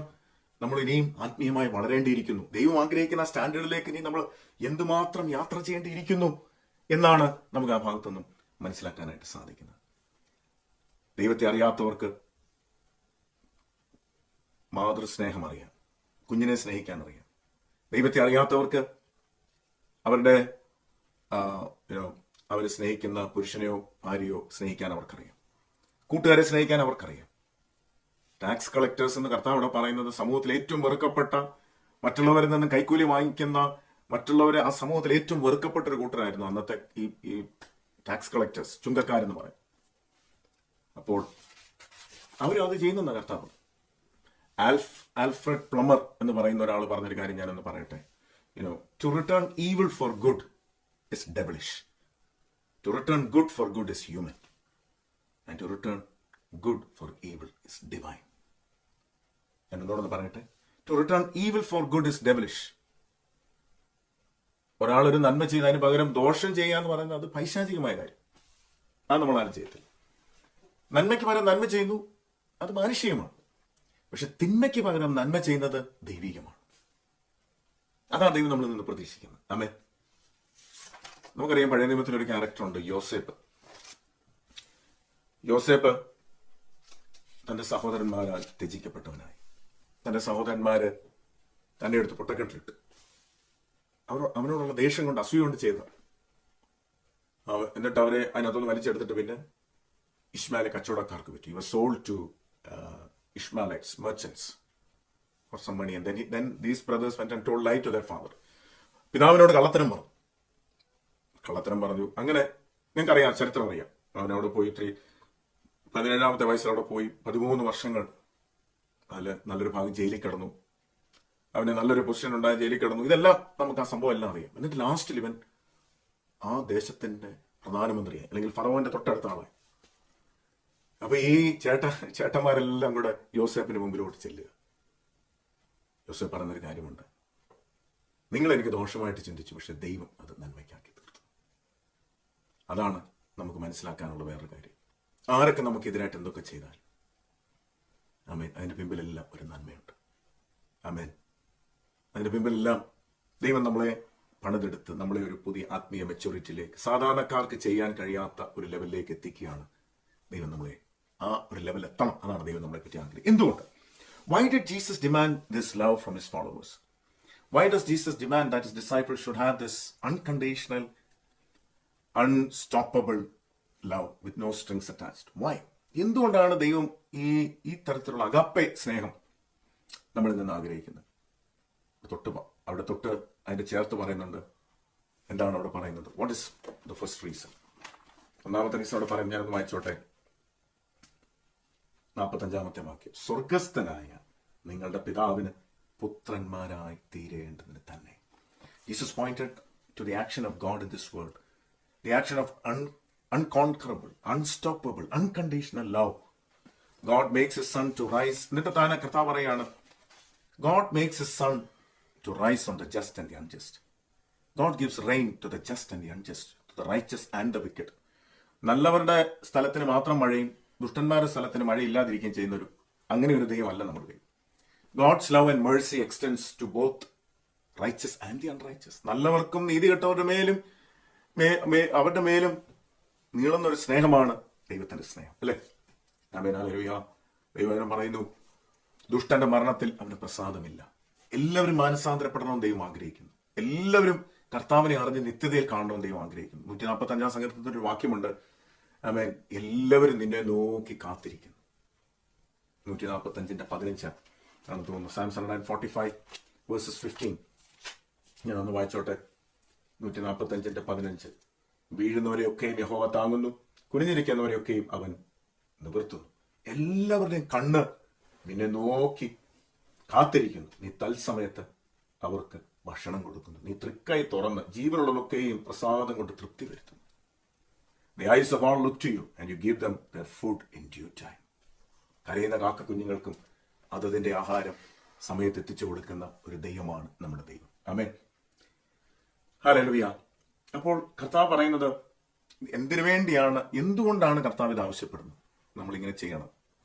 നമ്മൾ ഇനിയും ആത്മീയമായി വളരേണ്ടിയിരിക്കുന്നു. ദൈവം ആഗ്രഹിക്കുന്ന ആ സ്റ്റാൻഡേർഡിലേക്ക് ഇനി നമ്മൾ എന്തുമാത്രം യാത്ര ചെയ്യേണ്ടിയിരിക്കുന്നു എന്നാണ് നമുക്ക് ആ ഭാഗത്തൊന്നും മനസ്സിലാക്കാനായിട്ട് സാധിക്കുന്നത്. ദൈവത്തെ അറിയാത്തവർക്ക് മാതൃസ്നേഹം അറിയാം, കുഞ്ഞിനെ സ്നേഹിക്കാൻ അറിയാം. ദൈവത്തെ അറിയാത്തവർക്ക് അവരുടെ അവർ സ്നേഹിക്കുന്ന പുരുഷനെയോ ഭാര്യയോ സ്നേഹിക്കാൻ അവർക്കറിയാം. കൂട്ടുകാരെ സ്നേഹിക്കാൻ അവർക്കറിയാം. ടാക്സ് കളക്ടേഴ്സ് എന്ന് കർത്താവ് ഇവിടെ പറയുന്നത് സമൂഹത്തിൽ ഏറ്റവും വെറുക്കപ്പെട്ട, മറ്റുള്ളവരിൽ നിന്ന് കൈക്കൂലി വാങ്ങിക്കുന്ന, മറ്റുള്ളവരെ ആ സമൂഹത്തിൽ ഏറ്റവും വെറുക്കപ്പെട്ട ഒരു കൂട്ടരായിരുന്നു അന്നത്തെ ഈ ടാക്സ് കളക്ടേഴ്സ്, ചുങ്കക്കാരെന്ന് പറയും. അപ്പോൾ അവരും അത് ചെയ്യുന്ന കർത്താവ്. ആൽഫ്രഡ് പ്ലമർ എന്ന് പറയുന്ന ഒരാൾ പറഞ്ഞൊരു കാര്യം ഞാനൊന്ന് പറയട്ടെ. To return evil for good is devilish. To return good for good is human. And to return good for evil is divine. ഞാൻ എന്നോടൊന്ന് പറയട്ടെ. To return evil for good is devilish. ഒരാളൊരു നന്മ ചെയ്ത് അതിന് പകരം ദോഷം ചെയ്യാന്ന് പറയുന്നത് അത് പൈശാചികമായ കാര്യം. അത് നമ്മൾ ആരും ചെയ്യത്തില്ല. നന്മയ്ക്ക് പകരം നന്മ ചെയ്യുന്നു, അത് മാനുഷികമാണ്. പക്ഷെ തിന്മയ്ക്ക് പകരം നന്മ ചെയ്യുന്നത് ദൈവികമാണ്. അതാണ് ദൈവം നമ്മളിൽ നിന്ന് പ്രതീക്ഷിക്കുന്നത്. ആമേൻ. നമുക്കറിയാം, പഴയ നിയമത്തിൽ ഒരു ക്യാരക്ടറുണ്ട്, യോസേപ്പ്. യോസേപ്പ് തന്റെ സഹോദരന്മാരാൽ ത്യജിക്കപ്പെട്ടവനായി. തന്റെ സഹോദരന്മാര് തന്റെ അടുത്ത് പൊട്ടക്കെട്ടിലിട്ട് അവനോടുള്ള ദേഷ്യം കൊണ്ട്, അസൂയ കൊണ്ട് ചെയ്ത. എന്നിട്ട് അവരെ അതിനകത്തുനിന്ന് വലിച്ചെടുത്തിട്ട് പിന്നെ ഇഷ്മാലെ കച്ചവടക്കാർക്ക് പറ്റി. He was sold to Ishmaelites, merchants, for some money. And then these brothers went and told lie to their father. പിതാവിനോട് കള്ളത്തരം പറഞ്ഞു. അങ്ങനെ നിങ്ങൾക്കറിയാം, ചരിത്രം അറിയാം. അവനവിടെ പോയി 17-ാമത്തെ വയസ്സിൽ അവിടെ പോയി 13 വർഷങ്ങൾ അതിൽ നല്ലൊരു ഭാഗം ജയിലിൽ കിടന്നു. അവന് നല്ലൊരു പൊസിഷൻ ഉണ്ടായ ജയിലിൽ കിടന്നു. ഇതെല്ലാം നമുക്ക് ആ സംഭവം എല്ലാം അറിയാം. എന്നിട്ട് ലാസ്റ്റിൽ ഇവൻ ആ ദേശത്തിന്റെ പ്രധാനമന്ത്രിയായി, അല്ലെങ്കിൽ ഫറവോന്റെ തൊട്ടടുത്ത ആളായി. അപ്പൊ ഈ ചേട്ടന്മാരെല്ലാം കൂടെ യോസേപ്പിന് മുമ്പിലോട്ട് ചെല്ലുക. യോസേപ്പ് പറഞ്ഞൊരു കാര്യമുണ്ട്, നിങ്ങൾ എനിക്ക് ദോഷമായിട്ട് ചിന്തിച്ചു, പക്ഷെ ദൈവം അത് നന്മയ്ക്കാക്കി തീർത്തു. അതാണ് നമുക്ക് മനസ്സിലാക്കാനുള്ള വേറൊരു കാര്യം. ആരൊക്കെ നമുക്കെതിരായിട്ട് എന്തൊക്കെ ചെയ്താൽ, ആമേൻ, അതിന്റെ പിമ്പിലെല്ലാം ഒരു നന്മയുണ്ട്. ആമേൻ. അതിന്റെ പിമ്പിലെല്ലാം ദൈവം നമ്മളെ പണിതെടുത്ത് നമ്മളെ ഒരു പുതിയ ആത്മീയ മെച്ചൂരിറ്റിയിലേക്ക്, സാധാരണക്കാർക്ക് ചെയ്യാൻ കഴിയാത്ത ഒരു ലെവലിലേക്ക് എത്തിക്കുകയാണ് ദൈവം നമ്മളെ. ആ ഒരു ലെവൽ എത്തണം. അതാണ് ദൈവം നമ്മളെ പറ്റി ആഗ്രഹിക്കുന്നത്. എന്തുകൊണ്ട്? Why did Jesus demand this love from his followers? Why does Jesus demand that his disciples should have this unconditional, unstoppable love with no strings attached? Why? എന്തുകൊണ്ടാണ് ദൈവം ഈ തരത്തിലുള്ള അഗാപ്പെ സ്നേഹം നമ്മളിൽ നിന്ന് ആഗ്രഹിക്കുന്നത്? അവിടെ തൊട്ട് അതിന്റെ ചേർത്ത് പറയുന്നുണ്ട്. എന്താണ് അവിടെ പറയുന്നത്? What is the first reason? ഒന്നാമത്തെ റീസൺ അവിടെ പറയുന്നത്, ഞാനൊന്ന് വായിച്ചോട്ടെ. 45-ാമത്തെ വാക്യം, സ്വർഗസ്ഥനായ നിങ്ങളുടെ പിതാവിന് പുത്രന്മാരായി തീരേണ്ടതിന് തന്നെ. Jesus pointed to the action of God in this world, the action of unconquerable, unstoppable, unconditional love. God makes his son to rise. എന്നിട്ട് താനെ കർത്താവ് പറയാണ്, God makes his son to rise on the just and the unjust. God gives rain to the just and the unjust, to the righteous and the wicked. നല്ലവരുടെ സ്ഥലത്തിന് മാത്രം മഴയും ദുഷ്ടന്മാരുടെ സ്ഥലത്തിന് മഴയില്ലാതിരിക്കുകയും ചെയ്യുന്ന അങ്ങനെ ഒരു ദൈവമല്ല നമ്മുടെ ദൈവം. God's love and mercy extends to both righteous and the unrighteous. നല്ലവർക്കും നീതി കെട്ടവരുടെ മേലും അവരുടെ മേലും നീളുന്ന ഒരു സ്നേഹമാണ് ദൈവത്തിന്റെ സ്നേഹം, അല്ലേ? ദൈവം പറയുന്നു, ദുഷ്ടന്റെ മരണത്തിൽ അവന് പ്രസാദമില്ല. എല്ലാവരും മാനസാന്തരപ്പെടണമെന്ന് ദൈവം ആഗ്രഹിക്കുന്നു. എല്ലാവരും കർത്താവിനെ അറിഞ്ഞ് നിത്യതയിൽ കാണണമെന്ന് ദൈവം ആഗ്രഹിക്കുന്നു. 145-ാം സങ്കീർത്തനത്തിൽ ഒരു വാക്യമുണ്ട്, ആമേൻ, എല്ലാവരും നിന്നെ നോക്കി കാത്തിരിക്കുന്നു. 145:15 ആണ് തോന്നുന്നു. Psalm 145:15. ഞാനൊന്ന് വായിച്ചോട്ടെ. 145:15. വീഴുന്നവരെയൊക്കെയും യഹോവ താങ്ങുന്നു, കുനിഞ്ഞിരിക്കുന്നവരെയൊക്കെയും അവൻ നിവർത്തുന്നു. എല്ലാവരുടെയും കണ്ണ് നിന്നെ നോക്കി കാത്തിരിക്കുന്നു. നീ തത്സമയത്ത് അവർക്ക് ഭക്ഷണം കൊടുക്കുന്നു. നീ തൃക്കൈ തുറന്ന് ജീവനുള്ളതൊക്കെയും പ്രസാദം കൊണ്ട് തൃപ്തി വരുത്തുന്നു. The eyes of all look to you and you give them their food in due time. കരയുന്ന കാക്ക കുഞ്ഞുങ്ങൾക്കും അതതിന്റെ ആഹാരം സമയത്ത് എത്തിച്ചു കൊടുക്കുന്ന ഒരു ദൈവമാണ് നമ്മുടെ ദൈവം. ആമേൻ. ഹല്ലേലൂയ. അപ്പോൾ കർത്താവ് പറയുന്നത് എന്തുകൊണ്ടാണ് കർത്താവ് ഇത് ആവശ്യപ്പെടുന്നത്? നമ്മളിങ്ങനെ ചെയ്യണം.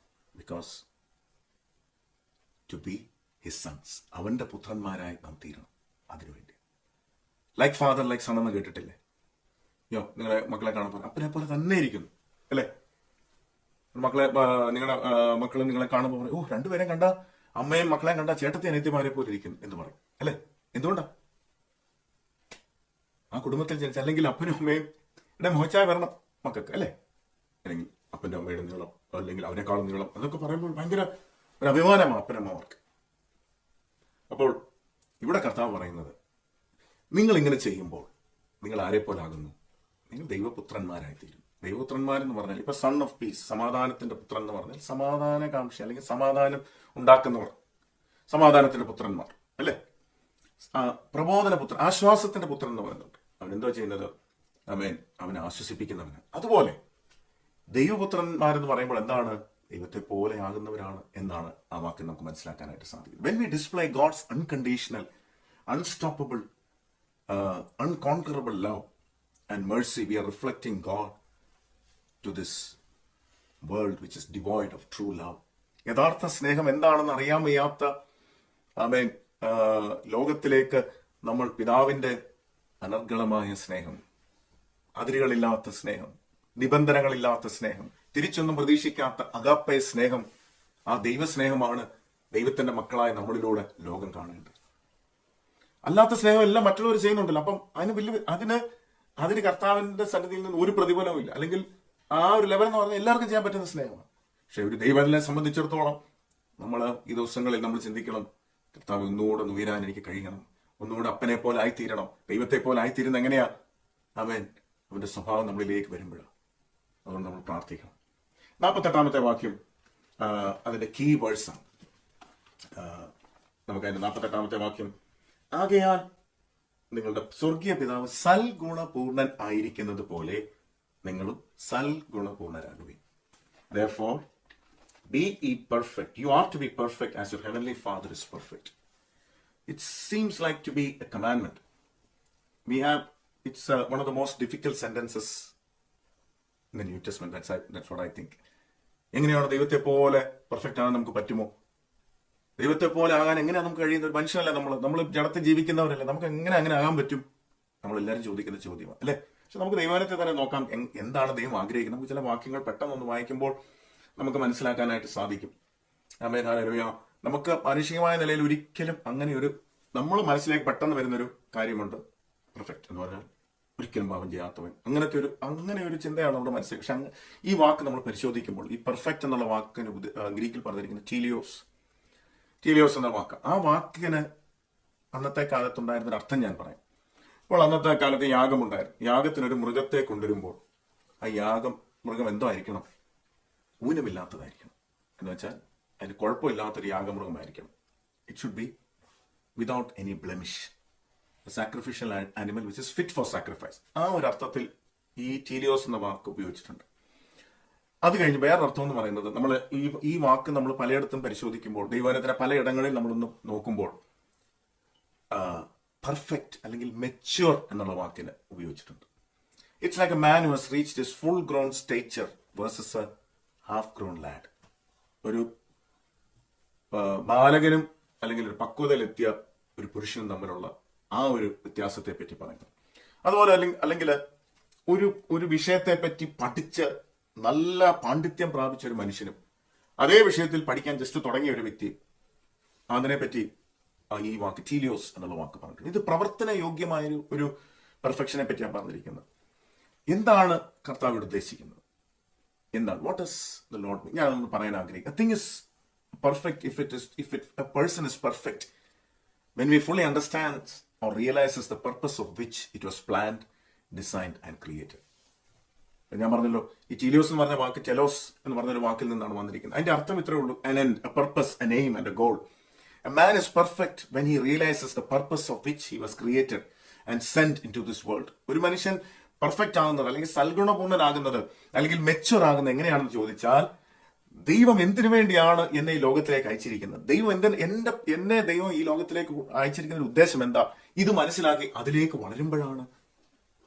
Because to be his sons, അവന്റെ പുത്രന്മാരായി നാം തീരണം. അതിനുവേണ്ടി ലൈക്ക് ഫാദർ ലൈക്ക് സൺ എന്ന് കേട്ടിട്ടില്ലേ? നിങ്ങളെ മക്കളെ കാണുമ്പോൾ അപ്പനെ പോലെ തന്നെ ഇരിക്കുന്നു, അല്ലേ? നിങ്ങളുടെ മക്കൾ നിങ്ങളെ കാണുമ്പോൾ പറയും, രണ്ടുപേരെയും കണ്ട, അമ്മയും മക്കളെയും കണ്ട ചേട്ടത്തി അനിയത്തിമാരെ പോലെ ഇരിക്കുന്നു എന്ന് പറയും, അല്ലേ? എന്തുകൊണ്ടാ? ആ കുടുംബത്തിൽ ജനിച്ച, അല്ലെങ്കിൽ അപ്പനും അമ്മയും മോഹച്ചായ വരണം മക്കൾക്ക്, അല്ലേ? അല്ലെങ്കിൽ അപ്പന്റെ അമ്മയുടെ നീളം, അല്ലെങ്കിൽ അവനെക്കാളും നീളം, അതൊക്കെ പറയുമ്പോൾ ഭയങ്കര ഒരു അഭിമാനമാണ് അപ്പനമ്മമാർക്ക്. അപ്പോൾ ഇവിടെ കർത്താവ് പറയുന്നത്, നിങ്ങൾ ഇങ്ങനെ ചെയ്യുമ്പോൾ നിങ്ങൾ ആരെ പോലാകുന്നു? നിങ്ങൾ ദൈവപുത്രന്മാരായി തീരും. ദൈവപുത്രന്മാരെന്ന് പറഞ്ഞാൽ ഇപ്പൊ സൺ ഓഫ് പീസ്, സമാധാനത്തിന്റെ പുത്രൻ എന്ന് പറഞ്ഞാൽ സമാധാനകാംക്ഷി, അല്ലെങ്കിൽ സമാധാനം ഉണ്ടാക്കുന്നവർ, സമാധാനത്തിന്റെ പുത്രന്മാർ, അല്ലേ? പ്രബോധന പുത്രൻ, ആശ്വാസത്തിന്റെ പുത്രൻ എന്ന് പറയുന്നുണ്ട്. അവൻ എന്തോ ചെയ്യുന്നത്? അവനെ ആശ്വസിപ്പിക്കുന്നവന്. അതുപോലെ ദൈവപുത്രന്മാരെന്ന് പറയുമ്പോൾ എന്താണ്? ദൈവത്തെ പോലെ ആകുന്നവരാണ് എന്നാണ് ആ വാക്കിൽ നമുക്ക് മനസ്സിലാക്കാനായിട്ട് സാധിക്കും. When we display God's unconditional, unstoppable, unconquerable love and mercy, we are reflecting God to this world which is devoid of true love. യഥാർത്ഥ സ്നേഹം എന്താണെന്ന് അറിയാൻ വയ്യാത്ത ആമേൻ ലോകത്തിലേക്ക് നമ്മൾ പിതാവിന്റെ അനർഗളമായ സ്നേഹം, അതിരുകളില്ലാത്ത സ്നേഹം, നിബന്ധനകളില്ലാത്ത സ്നേഹം, തിരിച്ചൊന്നും പ്രതീക്ഷിക്കാത്ത അഗാപ്പെ സ്നേഹം, ആ ദൈവസ്നേഹമാണ് ദൈവത്തിന്റെ മക്കളായ നമ്മളിലൂടെ ലോകം കാണേണ്ടത്. അല്ലാത്ത സ്നേഹം എല്ലാം മറ്റുള്ളവർ ചെയ്യുന്നുണ്ടല്ലോ. അപ്പം അതിന് കർത്താവിന്റെ സന്നിധിയിൽ നിന്ന് ഒരു പ്രതിഫലവും ഇല്ല. അല്ലെങ്കിൽ ആ ഒരു ലെവൽ എന്ന് പറഞ്ഞാൽ എല്ലാവർക്കും ചെയ്യാൻ പറ്റുന്ന സ്നേഹമാണ്. പക്ഷെ ഒരു ദൈവത്തിനെ സംബന്ധിച്ചിടത്തോളം നമ്മൾ ഈ ദിവസങ്ങളിൽ നമ്മൾ ചിന്തിക്കണം, കർത്താവ് ഒന്നുകൂടെ ഉയരാൻ എനിക്ക് കഴിയണം, ഒന്നുകൂടെ അപ്പനെ പോലെ ആയിത്തീരണം. ദൈവത്തെ പോലെ ആയിത്തീരുന്ന എങ്ങനെയാ? അവന്റെ സ്വഭാവം നമ്മളിലേക്ക് വരുമ്പോഴാണ്. അതുകൊണ്ട് നമ്മൾ പ്രാർത്ഥിക്കണം. 48 വാക്യം അതിന്റെ കീ വേഴ്സാണ്. നമുക്ക് അതിന്റെ 48 വാക്യം, ആകയാൽ നിങ്ങളുടെ സ്വർഗീയ പിതാവ് സൽഗുണപൂർണൻ ആയിരിക്കുന്നത് പോലെ നിങ്ങളും സൽഗുണപൂർണരാകുവിൻ. Therefore, be ye perfect. You are to be perfect as your heavenly Father is perfect. It seems like to be a commandment. It's one of the most difficult sentences in the New Testament. That's what I think. എങ്ങനെയാണ് ദൈവത്തെ പോലെ പെർഫെക്റ്റ് ആകാൻ നമുക്ക് പറ്റുമോ? ദൈവത്തെ പോലെ ആകാൻ എങ്ങനെയാണ് നമുക്ക് കഴിയുന്ന? ഒരു മനുഷ്യനല്ല നമ്മൾ ജഡത്തിൽ ജീവിക്കുന്നവരല്ലേ, നമുക്ക് എങ്ങനെ അങ്ങനെ ആകാൻ പറ്റും? നമ്മളെല്ലാവരും ചോദിക്കുന്ന ചോദ്യമാണ് അല്ലേ? പക്ഷെ നമുക്ക് ദൈവത്തെ തന്നെ നോക്കാം, എന്താണ് ദൈവം ആഗ്രഹിക്കുന്നത്. നമുക്ക് ചില വാക്യങ്ങൾ പെട്ടെന്നൊന്ന് വായിക്കുമ്പോൾ നമുക്ക് മനസ്സിലാക്കാനായിട്ട് സാധിക്കും. ആമേൻ, ഹല്ലേലൂയ. നമുക്ക് മാനുഷികമായ നിലയിൽ ഒരിക്കലും അങ്ങനെ നമ്മൾ മനസ്സിലേക്ക് പെട്ടെന്ന് വരുന്നൊരു കാര്യമുണ്ട്. പെർഫെക്റ്റ് എന്ന് പറഞ്ഞാൽ ഒരിക്കലും പാപം ചെയ്യാത്തവൻ, അങ്ങനെ ഒരു ചിന്തയാണ് നമ്മുടെ മനസ്സിൽ. പക്ഷെ ഈ വാക്ക് നമ്മൾ പരിശോധിക്കുമ്പോൾ ഈ പെർഫെക്റ്റ് എന്നുള്ള വാക്കിന് ഗ്രീക്കിൽ പറഞ്ഞിരിക്കുന്നത് ടീലിയോസ് എന്ന വാക്ക്. ആ വാക്കിന് അന്നത്തെ കാലത്തുണ്ടായിരുന്നൊരു അർത്ഥം ഞാൻ പറയാം. അപ്പോൾ അന്നത്തെ കാലത്ത് യാഗമുണ്ടായിരുന്നു. യാഗത്തിനൊരു മൃഗത്തെ കൊണ്ടുവരുമ്പോൾ ആ മൃഗം എന്തോ ആയിരിക്കണം? ഊനമില്ലാത്തതായിരിക്കണം. എന്ന് വെച്ചാൽ അതിന് കുഴപ്പമില്ലാത്തൊരു യാഗമൃഗമായിരിക്കണം. It should be without any blemish, sacrificial animal which is fit for sacrifice. ആ ഒരു അർത്ഥത്തിൽ ഈ ടീലിയോസ് എന്ന വാക്ക് ഉപയോഗിച്ചിട്ടുണ്ട്. അത് കഴിഞ്ഞ് വേറൊരർത്ഥം എന്ന് പറയുന്നത്, നമ്മൾ ഈ വാക്ക് നമ്മൾ പലയിടത്തും പരിശോധിക്കുമ്പോൾ, ദൈവവചനത്തിലെ പലയിടങ്ങളിൽ നമ്മളൊന്ന് നോക്കുമ്പോൾ പെർഫെക്റ്റ് അല്ലെങ്കിൽ മെച്യൂർ എന്നുള്ള വാക്കിന് ഉപയോഗിച്ചിട്ടുണ്ട്. It's like a man who has reached his full grown stature versus a half grown lad. ഒരു ബാലകനും അല്ലെങ്കിൽ ഒരു പക്വതയിലെത്തിയ ഒരു പുരുഷനും തമ്മിലുള്ള ആ ഒരു വ്യത്യാസത്തെ പറ്റി പറയുന്നു. അതുപോലെ അല്ലെങ്കിൽ ഒരു വിഷയത്തെ പറ്റി പഠിച്ച് നല്ല പാണ്ഡിത്യം പ്രാപിച്ച ഒരു മനുഷ്യനും അതേ വിഷയത്തിൽ പഠിക്കാൻ ജസ്റ്റ് തുടങ്ങിയ ഒരു വ്യക്തി, അതിനെപ്പറ്റി ഈ വാക്ക് ടീലിയോസ് എന്നുള്ള വാക്ക് പറഞ്ഞിട്ടുണ്ട്. ഇത് പ്രവർത്തന യോഗ്യമായ ഒരു പെർഫെക്ഷനെ പറ്റിയാണ് പറഞ്ഞിരിക്കുന്നത്. എന്താണ് കർത്താവ് ഉദ്ദേശിക്കുന്നത്? എന്താണ് വാട്ട് ഇസ് ദ ലോർഡ് മീൻ? ഞാൻ ഒന്ന് പറയാൻ ആഗ്രഹിക്കുന്നു. Thing is perfect if a person is perfect when we fully understand or realizes the purpose of which it was planned, designed and created. ഞാൻ പറഞ്ഞല്ലോ, ഈ ടീലിയോസ് എന്ന് പറഞ്ഞ വാക്ക് ടെലോസ് എന്ന് പറഞ്ഞൊരു വാക്കിൽ നിന്നാണ് വന്നിരിക്കുന്നത്. അതിന്റെ അർത്ഥം ഇത്രേ ഉള്ളൂ: an end, a purpose, a aim and a goal. A man is perfect when he realizes the purpose of which he was created and sent into this world. ഒരു മനുഷ്യൻ പെർഫെക്റ്റ് ആകുന്നത് അല്ലെങ്കിൽ സൽഗുണപൂർണ്ണനാകുന്നത് അല്ലെങ്കിൽ മെച്യൂർ ആകുന്നത് എങ്ങനെയാണെന്ന് ചോദിച്ചാൽ, ദൈവം എന്തിനു വേണ്ടിയാണ് എന്നെ ഈ ലോകത്തിലേക്ക് അയച്ചിരിക്കുന്നത്, എന്നെ ദൈവം ഈ ലോകത്തിലേക്ക് അയച്ചിരിക്കുന്ന ഉദ്ദേശം എന്താ, ഇത് മനസ്സിലാക്കി അതിലേക്ക് വളരുമ്പോഴാണ്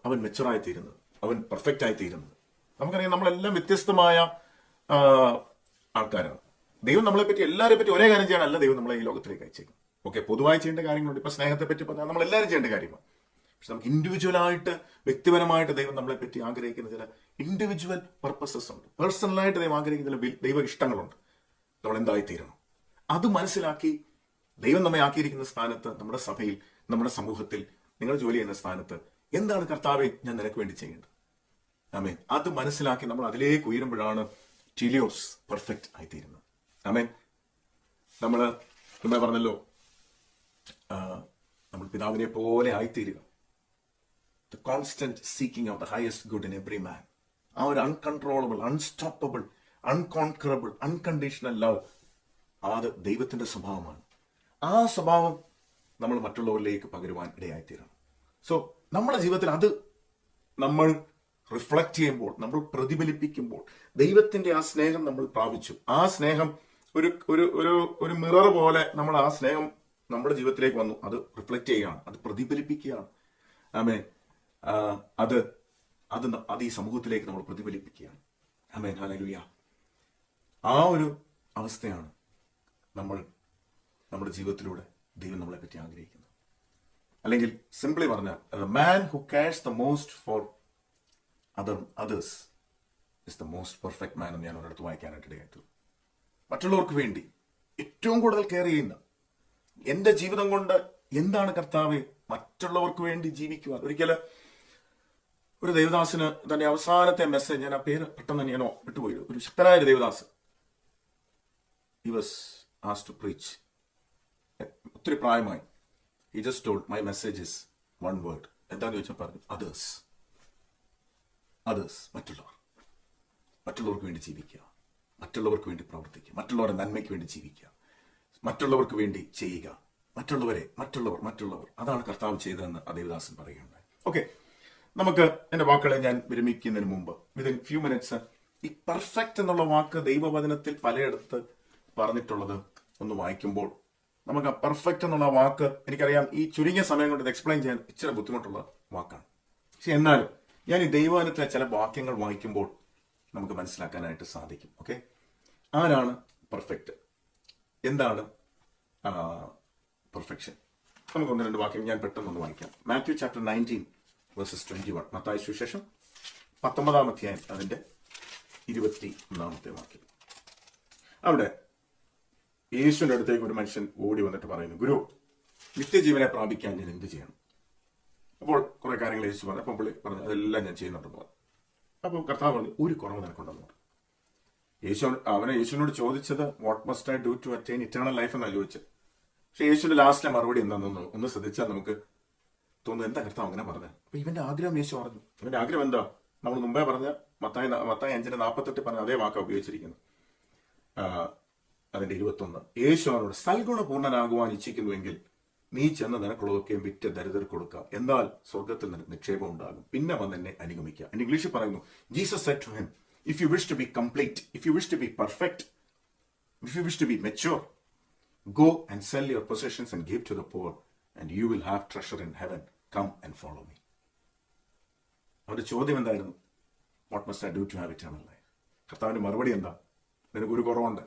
അവൻ മെച്യൂറായി തീരുന്നത്, അവൻ പെർഫെക്റ്റ് ആയി തീരുന്നത്. നമുക്കറിയാം, നമ്മളെല്ലാം വ്യത്യസ്തമായ ആൾക്കാരാണ്. ദൈവം നമ്മളെപ്പറ്റി എല്ലാവരെ പറ്റി ഒരേ കാര്യം ചെയ്യാനല്ല ദൈവം നമ്മളെ ഈ ലോകത്തിലേക്ക് അയച്ചേക്കും. ഓക്കെ, പൊതുവായി ചെയ്യേണ്ട കാര്യങ്ങളുണ്ട്. ഇപ്പൊ സ്നേഹത്തെ പറ്റി പറഞ്ഞാൽ നമ്മൾ എല്ലാവരും ചെയ്യേണ്ട കാര്യമാണ്. പക്ഷെ നമുക്ക് ഇൻഡിവിജ്വലായിട്ട്, വ്യക്തിപരമായിട്ട് ദൈവം നമ്മളെ പറ്റി ആഗ്രഹിക്കുന്ന ചില ഇൻഡിവിജ്വൽ പർപ്പസസ് ഉണ്ട്. പേഴ്സണലായിട്ട് ദൈവം ആഗ്രഹിക്കുന്ന ചില ദൈവ ഇഷ്ടങ്ങളുണ്ട്. നമ്മൾ എന്തായിത്തീരണം അത് മനസ്സിലാക്കി ദൈവം നമ്മെ ആക്കിയിരിക്കുന്ന സ്ഥാനത്ത്, നമ്മുടെ സഭയിൽ, നമ്മുടെ സമൂഹത്തിൽ, നിങ്ങൾ ജോലി ചെയ്യുന്ന സ്ഥാനത്ത് എന്താണ് കർത്താവെ ഞാൻ നിനക്ക് വേണ്ടി ചെയ്യേണ്ടത്? ആമേൻ. അത് മനസ്സിലാക്കി നമ്മൾ അതിലേക്ക് ഉയരുമ്പോഴാണ് ടീലിയോസ് പെർഫെക്റ്റ് ആയിത്തീരുന്നത്. ആമേൻ. നമ്മൾ മുമ്പേ പറഞ്ഞല്ലോ, നമ്മൾ പിതാവിനെ പോലെ ആയിത്തീരുക. The constant seeking of the highest good in every man. ആ ഒരു അൺകൺട്രോളബിൾ, അൺസ്റ്റോപ്പബിൾ, അൺകോൺകറബിൾ, അൺകണ്ടീഷണൽ ലവ്, അത് ദൈവത്തിന്റെ സ്വഭാവമാണ്. ആ സ്വഭാവം നമ്മൾ മറ്റുള്ളവരിലേക്ക് പകരുവാൻ ഇടയായിത്തീരണം. സോ നമ്മുടെ ജീവിതത്തിൽ അത് നമ്മൾ റിഫ്ലക്ട് ചെയ്യുമ്പോൾ, നമ്മൾ പ്രതിഫലിപ്പിക്കുമ്പോൾ, ദൈവത്തിന്റെ ആ സ്നേഹം നമ്മൾ പ്രാപിച്ചു. ആ സ്നേഹം ഒരു മിറർ പോലെ നമ്മൾ ആ സ്നേഹം നമ്മുടെ ജീവിതത്തിലേക്ക് വന്നു. അത് റിഫ്ലക്ട് ചെയ്യുകയാണ്, അത് പ്രതിഫലിപ്പിക്കുകയാണ്. ആമേൻ. അത് ഈ സമൂഹത്തിലേക്ക് നമ്മൾ പ്രതിഫലിപ്പിക്കുകയാണ്. ആമേൻ. ഹല്ലേലൂയ. ആ ഒരു അവസ്ഥയാണ് നമ്മൾ നമ്മുടെ ജീവിതത്തിലൂടെ ദൈവം നമ്മളെ പറ്റി ആഗ്രഹിക്കുന്നത്. അല്ലെങ്കിൽ സിംപ്ലി പറഞ്ഞാൽ the man who CARES the most for others is the most perfect മാൻ എന്ന് ഞാൻ ഒരിടത്ത് വായിക്കാനായിട്ട് ഇടയായിട്ടു. മറ്റുള്ളവർക്ക് വേണ്ടി ഏറ്റവും കൂടുതൽ കെയർ ചെയ്യുന്ന, എന്റെ ജീവിതം കൊണ്ട് എന്താണ് കർത്താവെ മറ്റുള്ളവർക്ക് വേണ്ടി ജീവിക്കുവാൻ. ഒരിക്കലും ഒരു ദേവദാസിന് തന്റെ അവസാനത്തെ മെസ്സേജ്, ഞാൻ ആ പേര് പെട്ടെന്ന് ഞാൻ വിട്ടുപോയി, ഒരു ശക്തനായ Devdas, he was asked to preach. ഒത്തിരി പ്രായമായി. he just told my message is one word. എന്താന്ന് ചോദിച്ചാൽ പറഞ്ഞു others. മറ്റുള്ളവർക്ക് വേണ്ടി ജീവിക്കുക, മറ്റുള്ളവർക്ക് വേണ്ടി പ്രവർത്തിക്കുക, മറ്റുള്ളവരുടെ നന്മയ്ക്ക് വേണ്ടി ജീവിക്കുക, മറ്റുള്ളവർക്ക് വേണ്ടി ചെയ്യുക, മറ്റുള്ളവർ. അതാണ് കർത്താവ് ചെയ്തതെന്ന് ആ ദേവദാസൻ പറയുകയുണ്ടായി. ഓക്കെ, നമുക്ക് എന്റെ വാക്കുകളെ ഞാൻ വിരമിക്കുന്നതിന് മുമ്പ് വിതിൻ ഫ്യൂ മിനിറ്റ്സ് ഈ പെർഫെക്റ്റ് എന്നുള്ള വാക്ക് ദൈവവചനത്തിൽ പലയിടത്ത് പറഞ്ഞിട്ടുള്ളത് ഒന്ന് വായിക്കുമ്പോൾ നമുക്ക് ആ പെർഫെക്റ്റ് എന്നുള്ള വാക്ക്, എനിക്കറിയാം ഈ ചുരുങ്ങിയ സമയം കൊണ്ട് ഇത് എക്സ്പ്ലെയിൻ ചെയ്യാൻ ഇച്ചിരി ബുദ്ധിമുട്ടുള്ള വാക്കാണ്. പക്ഷെ എന്നാലും ഞാൻ ഈ ദൈവവചനത്തിലെ ചില വാക്യങ്ങൾ വായിക്കുമ്പോൾ നമുക്ക് മനസ്സിലാക്കാനായിട്ട് സാധിക്കും. ഓക്കെ, ആരാണ് പെർഫെക്റ്റ്, എന്താണ് പെർഫെക്ഷൻ? നമുക്ക് ഒന്ന് രണ്ട് വാക്യം ഞാൻ പെട്ടെന്നൊന്ന് വായിക്കാം. Matthew chapter 19 versus 21. മത്തായി സുവിശേഷം 19 അധ്യായം അതിന്റെ 21 വാക്യം. അവിടെ യേശുവിന്റെ അടുത്തേക്ക് ഒരു മനുഷ്യൻ ഓടി വന്നിട്ട് പറയുന്നു, ഗുരു, നിത്യജീവനെ പ്രാപിക്കാൻ ഞാൻ എന്ത് ചെയ്യണം? അപ്പോൾ കുറെ കാര്യങ്ങൾ യേശു പറഞ്ഞു. അപ്പോൾ പുള്ളി പറഞ്ഞു, അതെല്ലാം ഞാൻ ചെയ്യുന്നുണ്ടെന്ന് പറഞ്ഞു. അപ്പോൾ കർത്താവ് പറഞ്ഞു, ഒരു കുറവ് നിനക്കുണ്ടെന്ന് പറഞ്ഞു. യേശുവിനോട് ചോദിച്ചത് what must I do to attain eternal life എന്നാണ് ചോദിച്ചത്. പക്ഷെ യേശുവിന്റെ ലാസ്റ്റിലെ മറുപടി എന്താണെന്ന് ഒന്ന് ശ്രദ്ധിച്ചാൽ നമുക്ക് തോന്നുന്നു, എന്താ കർത്താവ് അങ്ങനെ പറഞ്ഞത്? അപ്പൊ ഇവന്റെ ആഗ്രഹം യേശു പറഞ്ഞു. ഇവന്റെ ആഗ്രഹം എന്താ? നമ്മൾ മുമ്പേ പറഞ്ഞ മത്തായി 5:48 പറഞ്ഞ അതേ വാക്കാണ് ഉപയോഗിച്ചിരിക്കുന്നത്. അതിന്റെ 21. യേശു അവനോട്, സൽഗുണപൂർണ്ണനാകുവാൻ ഇച്ഛിക്കുന്നുവെങ്കിൽ നീ ചെന്ന് നിനക്കുള്ളതൊക്കെയും വിറ്റ് ദരിദ്രർക്ക് കൊടുക്കുക, എന്നാൽ സ്വർഗത്തിൽ നിനക്ക് നിക്ഷേപം ഉണ്ടാകും, പിന്നെ വന്ന് എന്നെ അനുഗമിക്കുക. എന്റെ ഇംഗ്ലീഷിൽ പറയുന്നു, Jesus said to him, if you wish to be complete, if you wish to be perfect, if you wish to be mature, go and sell your possessions and give to the poor, and you will have treasure in heaven. Come and follow me. അവരുടെ ചോദ്യം എന്തായിരുന്നു? What must I do to have eternal life? കർത്താവിന്റെ മറുപടി എന്താ? നിനക്കൊരു കുറവുണ്ട്,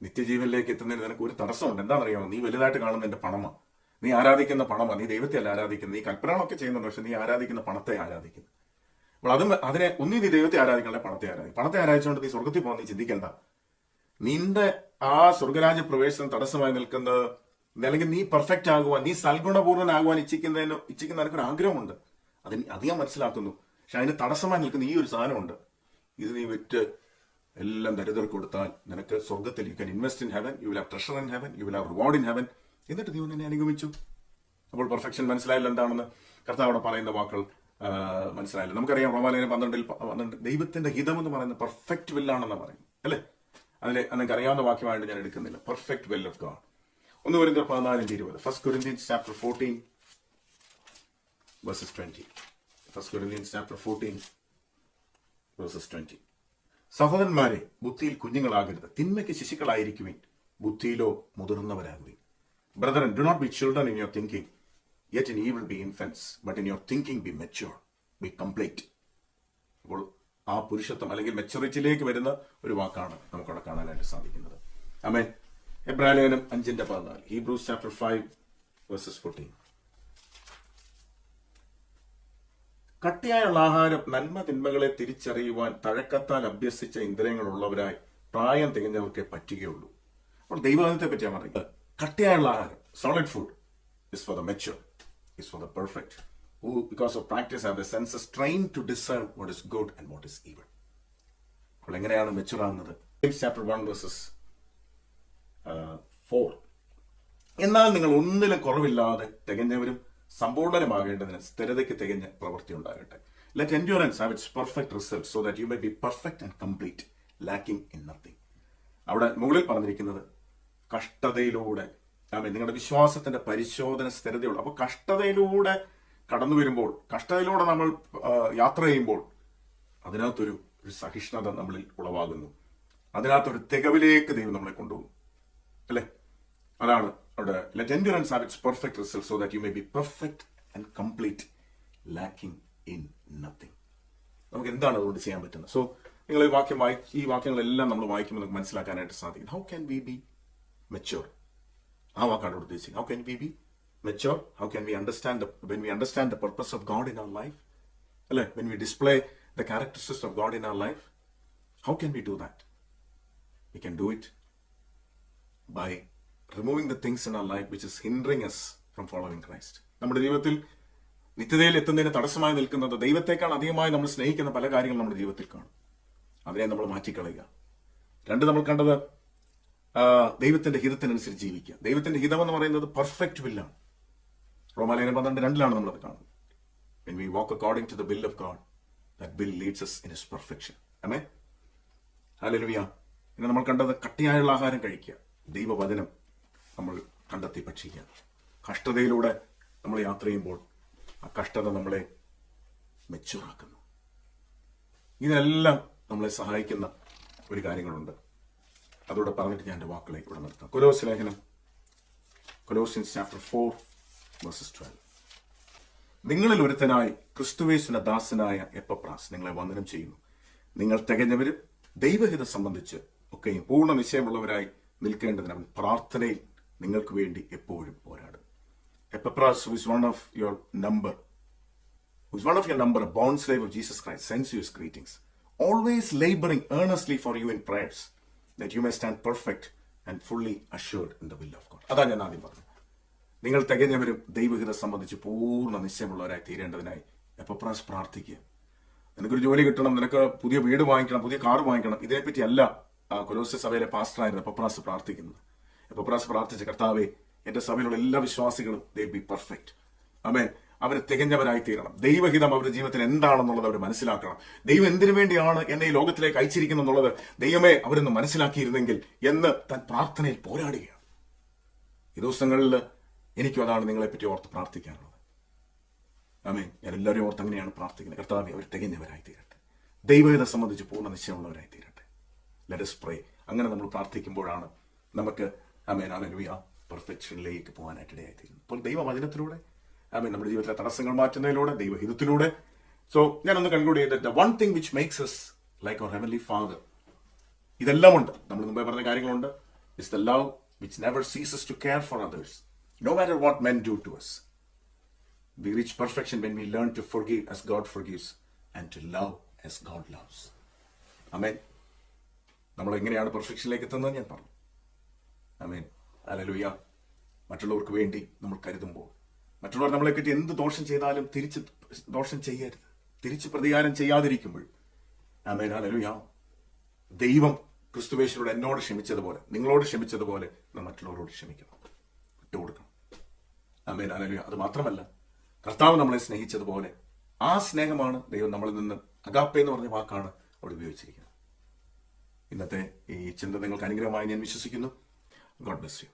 നിത്യജീവനിലേക്ക് എത്തുന്നതിന് നിനക്ക് ഒരു തടസ്സമുണ്ട്. എന്താണെന്നറിയാമോ? നീ വലുതായിട്ട് കാണുന്ന എന്റെ പണമാണ്, നീ ആരാധിക്കുന്ന പണമാണ്. നീ ദൈവത്തെ അല്ല ആരാധിക്കുന്നത്, നീ കൽപ്പനകളൊക്കെ ചെയ്യുന്നുണ്ട്, പക്ഷെ നീ ആരാധിക്കുന്ന പണത്തെ ആരാധിക്കുന്നു. അപ്പോൾ അതിനെ ഒന്നീ നീ ദൈവത്തെ ആരാധിക്കണേ, പണത്തെ ആരാധിക്കും. പണത്തെ ആരാധിച്ചുകൊണ്ട് നീ സ്വർഗത്തിൽ പോകാൻ നീ ചിന്തിക്കേണ്ട. നിന്റെ ആ സ്വർഗരാജ്യ പ്രവേശനം തടസ്സമായി നിൽക്കുന്നത്, അല്ലെങ്കിൽ നീ പെർഫെക്റ്റ് ആകുവാൻ, നീ സൽഗുണപൂർണ്ണനാകുവാൻ ഇച്ഛിക്കുന്ന നിനക്കൊരു ആഗ്രഹമുണ്ട്. അത് ഞാൻ മനസ്സിലാക്കുന്നു. പക്ഷെ അതിന് തടസ്സമായി നിൽക്കുന്ന ഈ ഒരു സാധനമുണ്ട്. ഇത് നീ വിറ്റ് എല്ലാം ദരിദ്രർക്ക് കൊടുത്താൽ നിനക്ക് സ്വർഗത്തിൽ you can invest in heaven, you will have treasure in heaven, you will have reward in heaven. എന്നിട്ട് നീ എന്നെ അനുഗമിച്ചു. അപ്പോൾ പെർഫെക്ഷൻ മനസ്സിലായില്ല എന്താണെന്ന് കർത്താവ് അവിടെ പറയുന്ന വാക്കുകൾ മനസ്സിലായില്ല. നമുക്കറിയാം റോമാലേഖനം 12 ദൈവത്തിന്റെ ഹിതം എന്ന് പറയുന്നത് പെർഫെക്റ്റ് വില്ലാണെന്ന് പറയും അല്ലേ? അതിലെ നിങ്ങൾക്ക് അറിയാവുന്ന വാക്യമായിട്ട് ഞാൻ എടുക്കുന്നില്ല. Perfect will of God. 1 കൊരിന്ത്യർ 14:20. 1 Corinthians chapter 14 verses 20. 1 Corinthians chapter 14 verses 20. സഹോദരന്മാരെ, ബുദ്ധിയിൽ കുഞ്ഞുങ്ങളാകരുത്, തിന്മയ്ക്ക് ശിശുക്കളായിരിക്കുവിൻ, ബുദ്ധിയിലോ മുതിർന്നവരാകുവിൻ. Brethren, do not be children in your thinking, yet in evil be infants, but in your thinking be mature, be complete. അപ്പോൾ ആ പുരുഷത്വം അല്ലെങ്കിൽ മെച്ചറിറ്റിയിലേക്ക് വരുന്ന ഒരു വാക്കാണ് നമുക്കവിടെ കാണാനായിട്ട് സാധിക്കുന്നത്. ആമേൻ. എബ്രായലേഖനം 5:14. Hebrews chapter 5 verses 14. കട്ടിയായുള്ള ആഹാരം നന്മ തിന്മകളെ തിരിച്ചറിയുവാൻ തഴക്കത്താൽ അഭ്യസിച്ച ഇന്ദ്രിയങ്ങളുള്ളവരായി പ്രായം തികഞ്ഞവർക്കേ പറ്റുകയുള്ളൂ. അപ്പോൾ ദൈവത്തെ പറ്റിയാണ് പറയുന്നത്. കട്ടിയായുള്ള ആഹാരം, solid food, is for the mature, is for the perfect, who because of practice have the senses trained to discern what is good and what is evil. അപ്പോൾ എങ്ങനെയാണ് മെച്ചുർ ആകുന്നത്? James chapter 1 verses 4. എന്നാൽ നിങ്ങൾ ഒന്നിലും കുറവില്ലാതെ തികഞ്ഞവരും സമ്പൂർണ്ണരുമാകേണ്ടതിന് സ്ഥിരതയ്ക്ക് തികഞ്ഞ പ്രവൃത്തി ഉണ്ടാകട്ടെ. Let endurance have its perfect result, so that you may be perfect and complete, lacking in nothing. അവിടെ മുകളിൽ പറഞ്ഞിരിക്കുന്നത് കഷ്ടതയിലൂടെ, നിങ്ങളുടെ വിശ്വാസത്തിന്റെ പരിശോധന സ്ഥിരതയുള്ളൂ. അപ്പൊ കഷ്ടതയിലൂടെ കടന്നു വരുമ്പോൾ, കഷ്ടതയിലൂടെ നമ്മൾ യാത്ര ചെയ്യുമ്പോൾ അതിനകത്തൊരു സഹിഷ്ണുത നമ്മളിൽ ഉളവാകുന്നു. അതിനകത്തൊരു തികവിലേക്ക് ദൈവം നമ്മളെ കൊണ്ടുപോകും അല്ലെ? അതാണ് അവിടെ let endurance have its perfect result, so that you may be perfect and complete, lacking in nothing. നമുക്ക് എന്താണ് അതുകൊണ്ട് ചെയ്യാൻ പറ്റുന്നത്? സോ നിങ്ങൾ ഈ വാക്യങ്ങളെല്ലാം നമ്മൾ വായിക്കുമ്പോൾ നമുക്ക് മനസ്സിലാക്കാനായിട്ട് സാധിക്കും. How can we be mature? ആ വാക്കാണ് ഇവിടെ ഉദ്ദേശിക്കുന്നത്. How can we be mature? How can we when we understand the purpose of God in our life, അല്ലെ? When we display the characteristics of God in our life, how can we do that? We can do it by removing the things in our life which is hindering us from following Christ. നമ്മുടെ ജീവിതത്തിൽ നിത്യതയിൽ എത്തുന്നതിന് തടസ്സമായി നിൽക്കുന്നത് ദൈവത്തെക്കാൾ അധികമായി നമ്മൾ സ്നേഹിക്കുന്ന പല കാര്യങ്ങളും നമ്മുടെ ജീവിതത്തിൽ കാണും. അതിനെ നമ്മൾ മാറ്റിക്കളയുക. രണ്ട്, നമ്മൾ കണ്ടത് ദൈവത്തിന്റെ ഹിതത്തിനനുസരിച്ച് ജീവിക്കുക. ദൈവത്തിന്റെ ഹിതം എന്ന് പറയുന്നത് പെർഫെക്റ്റ് വില്ലാണ്. റോമാലേഖനം 12:2 നമ്മളത് കാണുന്നത്. When we walk according to the will of God, that will leads us in his perfection. Amen. Hallelujah. പിന്നെ നമ്മൾ കണ്ടത് കട്ടിയായുള്ള ആഹാരം കഴിക്കുക. ദൈവവചനം നമ്മൾ കണ്ടെത്തി ഭക്ഷിക്കുക. കഷ്ടതയിലൂടെ നമ്മൾ യാത്ര ചെയ്യുമ്പോൾ ആ കഷ്ടത നമ്മളെ മെച്ചൂറാക്കുന്നു. ഇതിനെല്ലാം നമ്മളെ സഹായിക്കുന്ന ഒരു കാര്യങ്ങളുണ്ട്. അതോടെ പറഞ്ഞിട്ട് ഞാൻ എൻ്റെ വാക്കുകളെ ഇവിടെ നിർത്താം. Colossians chapter 4:12. നിങ്ങളിൽ ഒരുത്തനായി ക്രിസ്തുവേശുവിന്റെ ദാസനായ എപ്പഫ്രാസ് നിങ്ങളെ വന്ദനം ചെയ്യുന്നു. നിങ്ങൾ തികഞ്ഞവരും ദൈവഹിതം സംബന്ധിച്ച് ഒക്കെയും പൂർണ്ണ നിശ്ചയമുള്ളവരായി നിൽക്കേണ്ടതിന് അവൻ പ്രാർത്ഥനയിൽ നിങ്ങൾക്ക് വേണ്ടി എപ്പോഴും പോരാടും. Epaphras, who is one of your number, a bond slave of Jesus Christ, sends you his greetings, always laboring earnestly for you in prayers, that you may stand perfect and fully assured in the will of God. അതാ ഞാൻ ആദ്യം പറഞ്ഞത്. നിങ്ങൾ തികഞ്ഞവരും ദൈവഹിതം സംബന്ധിച്ച് പൂർണ്ണ നിശ്ചയമുള്ളവരായി തീരേണ്ടതിനായി എപ്പഫ്രാസ് പ്രാർത്ഥിക്കുക. നിനക്കൊരു ജോലി കിട്ടണം, നിനക്ക് പുതിയ വീട് വാങ്ങിക്കണം, പുതിയ കാർ വാങ്ങിക്കണം, ഇതിനെപ്പറ്റി അല്ല കൊലോസ്യ സഭയിലെ പാസ്റ്ററായിരുന്ന എപ്പഫ്രാസ് പ്രാർത്ഥിക്കുന്നത്. എപ്പഫ്രാസ് പ്രാർത്ഥിച്ച, കർത്താവേ, എന്റെ സഭയിലുള്ള എല്ലാ വിശ്വാസികളും ദേ ബി പെർഫെക്റ്റ്. ആമേൻ. അവർ തികഞ്ഞവരായി തീരണം. ദൈവഹിതം അവരുടെ ജീവിതത്തിൽ എന്താണെന്നുള്ളത് അവർ മനസ്സിലാക്കണം. ദൈവം എന്തിനു വേണ്ടിയാണ് എന്നെ ഈ ലോകത്തിലേക്ക് അയച്ചിരിക്കുന്നു എന്നുള്ളത് ദൈവമേ അവരൊന്ന് മനസ്സിലാക്കിയിരുന്നെങ്കിൽ എന്ന് താൻ പ്രാർത്ഥനയിൽ പോരാടുകയാണ്. ഈ ദിവസങ്ങളിൽ എനിക്കും അതാണ് നിങ്ങളെപ്പറ്റി ഓർത്ത് പ്രാർത്ഥിക്കാനുള്ളത്. ആമേൻ. ഞാൻ എല്ലാവരും ഓർത്ത് അങ്ങനെയാണ് പ്രാർത്ഥിക്കുന്നത്. കർത്താവേ, അവർ തികഞ്ഞവരായി തീരട്ടെ, ദൈവഹിതം സംബന്ധിച്ച് പൂർണ്ണ നിശ്ചയമുള്ളവരായി തീരട്ടെ. Let us pray. അങ്ങനെ നമ്മൾ പ്രാർത്ഥിക്കുമ്പോഴാണ് നമുക്ക് ആമേൻ ഹല്ലേലൂയ പെർഫെക്ഷനിലേക്ക് പോകാനായിട്ട് ഇടയായിത്തീരുന്നു. അപ്പോൾ ദൈവവചനത്തിലൂടെ ആമേൻ നമ്മുടെ ജീവിതത്തിലെ തടസ്സങ്ങൾ മാറ്റുന്നതിലൂടെ, ദൈവഹിതത്തിലൂടെ. സോ ഞാനൊന്ന് കൺക്ലൂഡ് ചെയ്തിട്ട്, the one thing which makes us like our heavenly Father, ഇതെല്ലാം ഉണ്ട്, നമ്മൾ മുമ്പേ പറഞ്ഞ കാര്യങ്ങളുണ്ട്. is the love which never ceases to care for others, no matter what men do to us. We reach perfection when we learn to forgive as God forgives and to love as God loves. ആമേൻ. നമ്മൾ എങ്ങനെയാണ് പെർഫെക്ഷനിലേക്ക് എത്തുന്നത് ഞാൻ പറഞ്ഞു. ആമേൻ. ഹല്ലേലൂയ. മറ്റുള്ളവർക്ക് വേണ്ടി നമ്മൾ കരുതുമ്പോൾ, മറ്റുള്ളവർ നമ്മളെ പറ്റി എന്ത് ദോഷം ചെയ്താലും തിരിച്ച് ദോഷം ചെയ്യരുത്, തിരിച്ച് പ്രതികാരം ചെയ്യാതിരിക്കുമ്പോൾ, ആമേൻ ഹല്ലേലൂയ, ദൈവം ക്രിസ്തുവേശുവോട് എന്നോട് ക്ഷമിച്ചതുപോലെ, നിങ്ങളോട് ക്ഷമിച്ചതുപോലെ മറ്റുള്ളവരോട് ക്ഷമിക്കണം, വിട്ടുകൊടുക്കണം. Amen hallelujah. അത് മാത്രമല്ല, കർത്താവ് നമ്മളെ സ്നേഹിച്ചതുപോലെ ആ സ്നേഹമാണ് ദൈവം നമ്മളിൽ നിന്ന്, അഗാപ്പെ എന്ന് പറഞ്ഞ വാക്കാണ് അവിടെ ഉപയോഗിച്ചിരിക്കുന്നത്. ഇന്നത്തെ ഈ ചിന്ത നിങ്ങൾക്ക് അനുഗ്രഹമായി ഞാൻ വിശ്വസിക്കുന്നു. God bless you.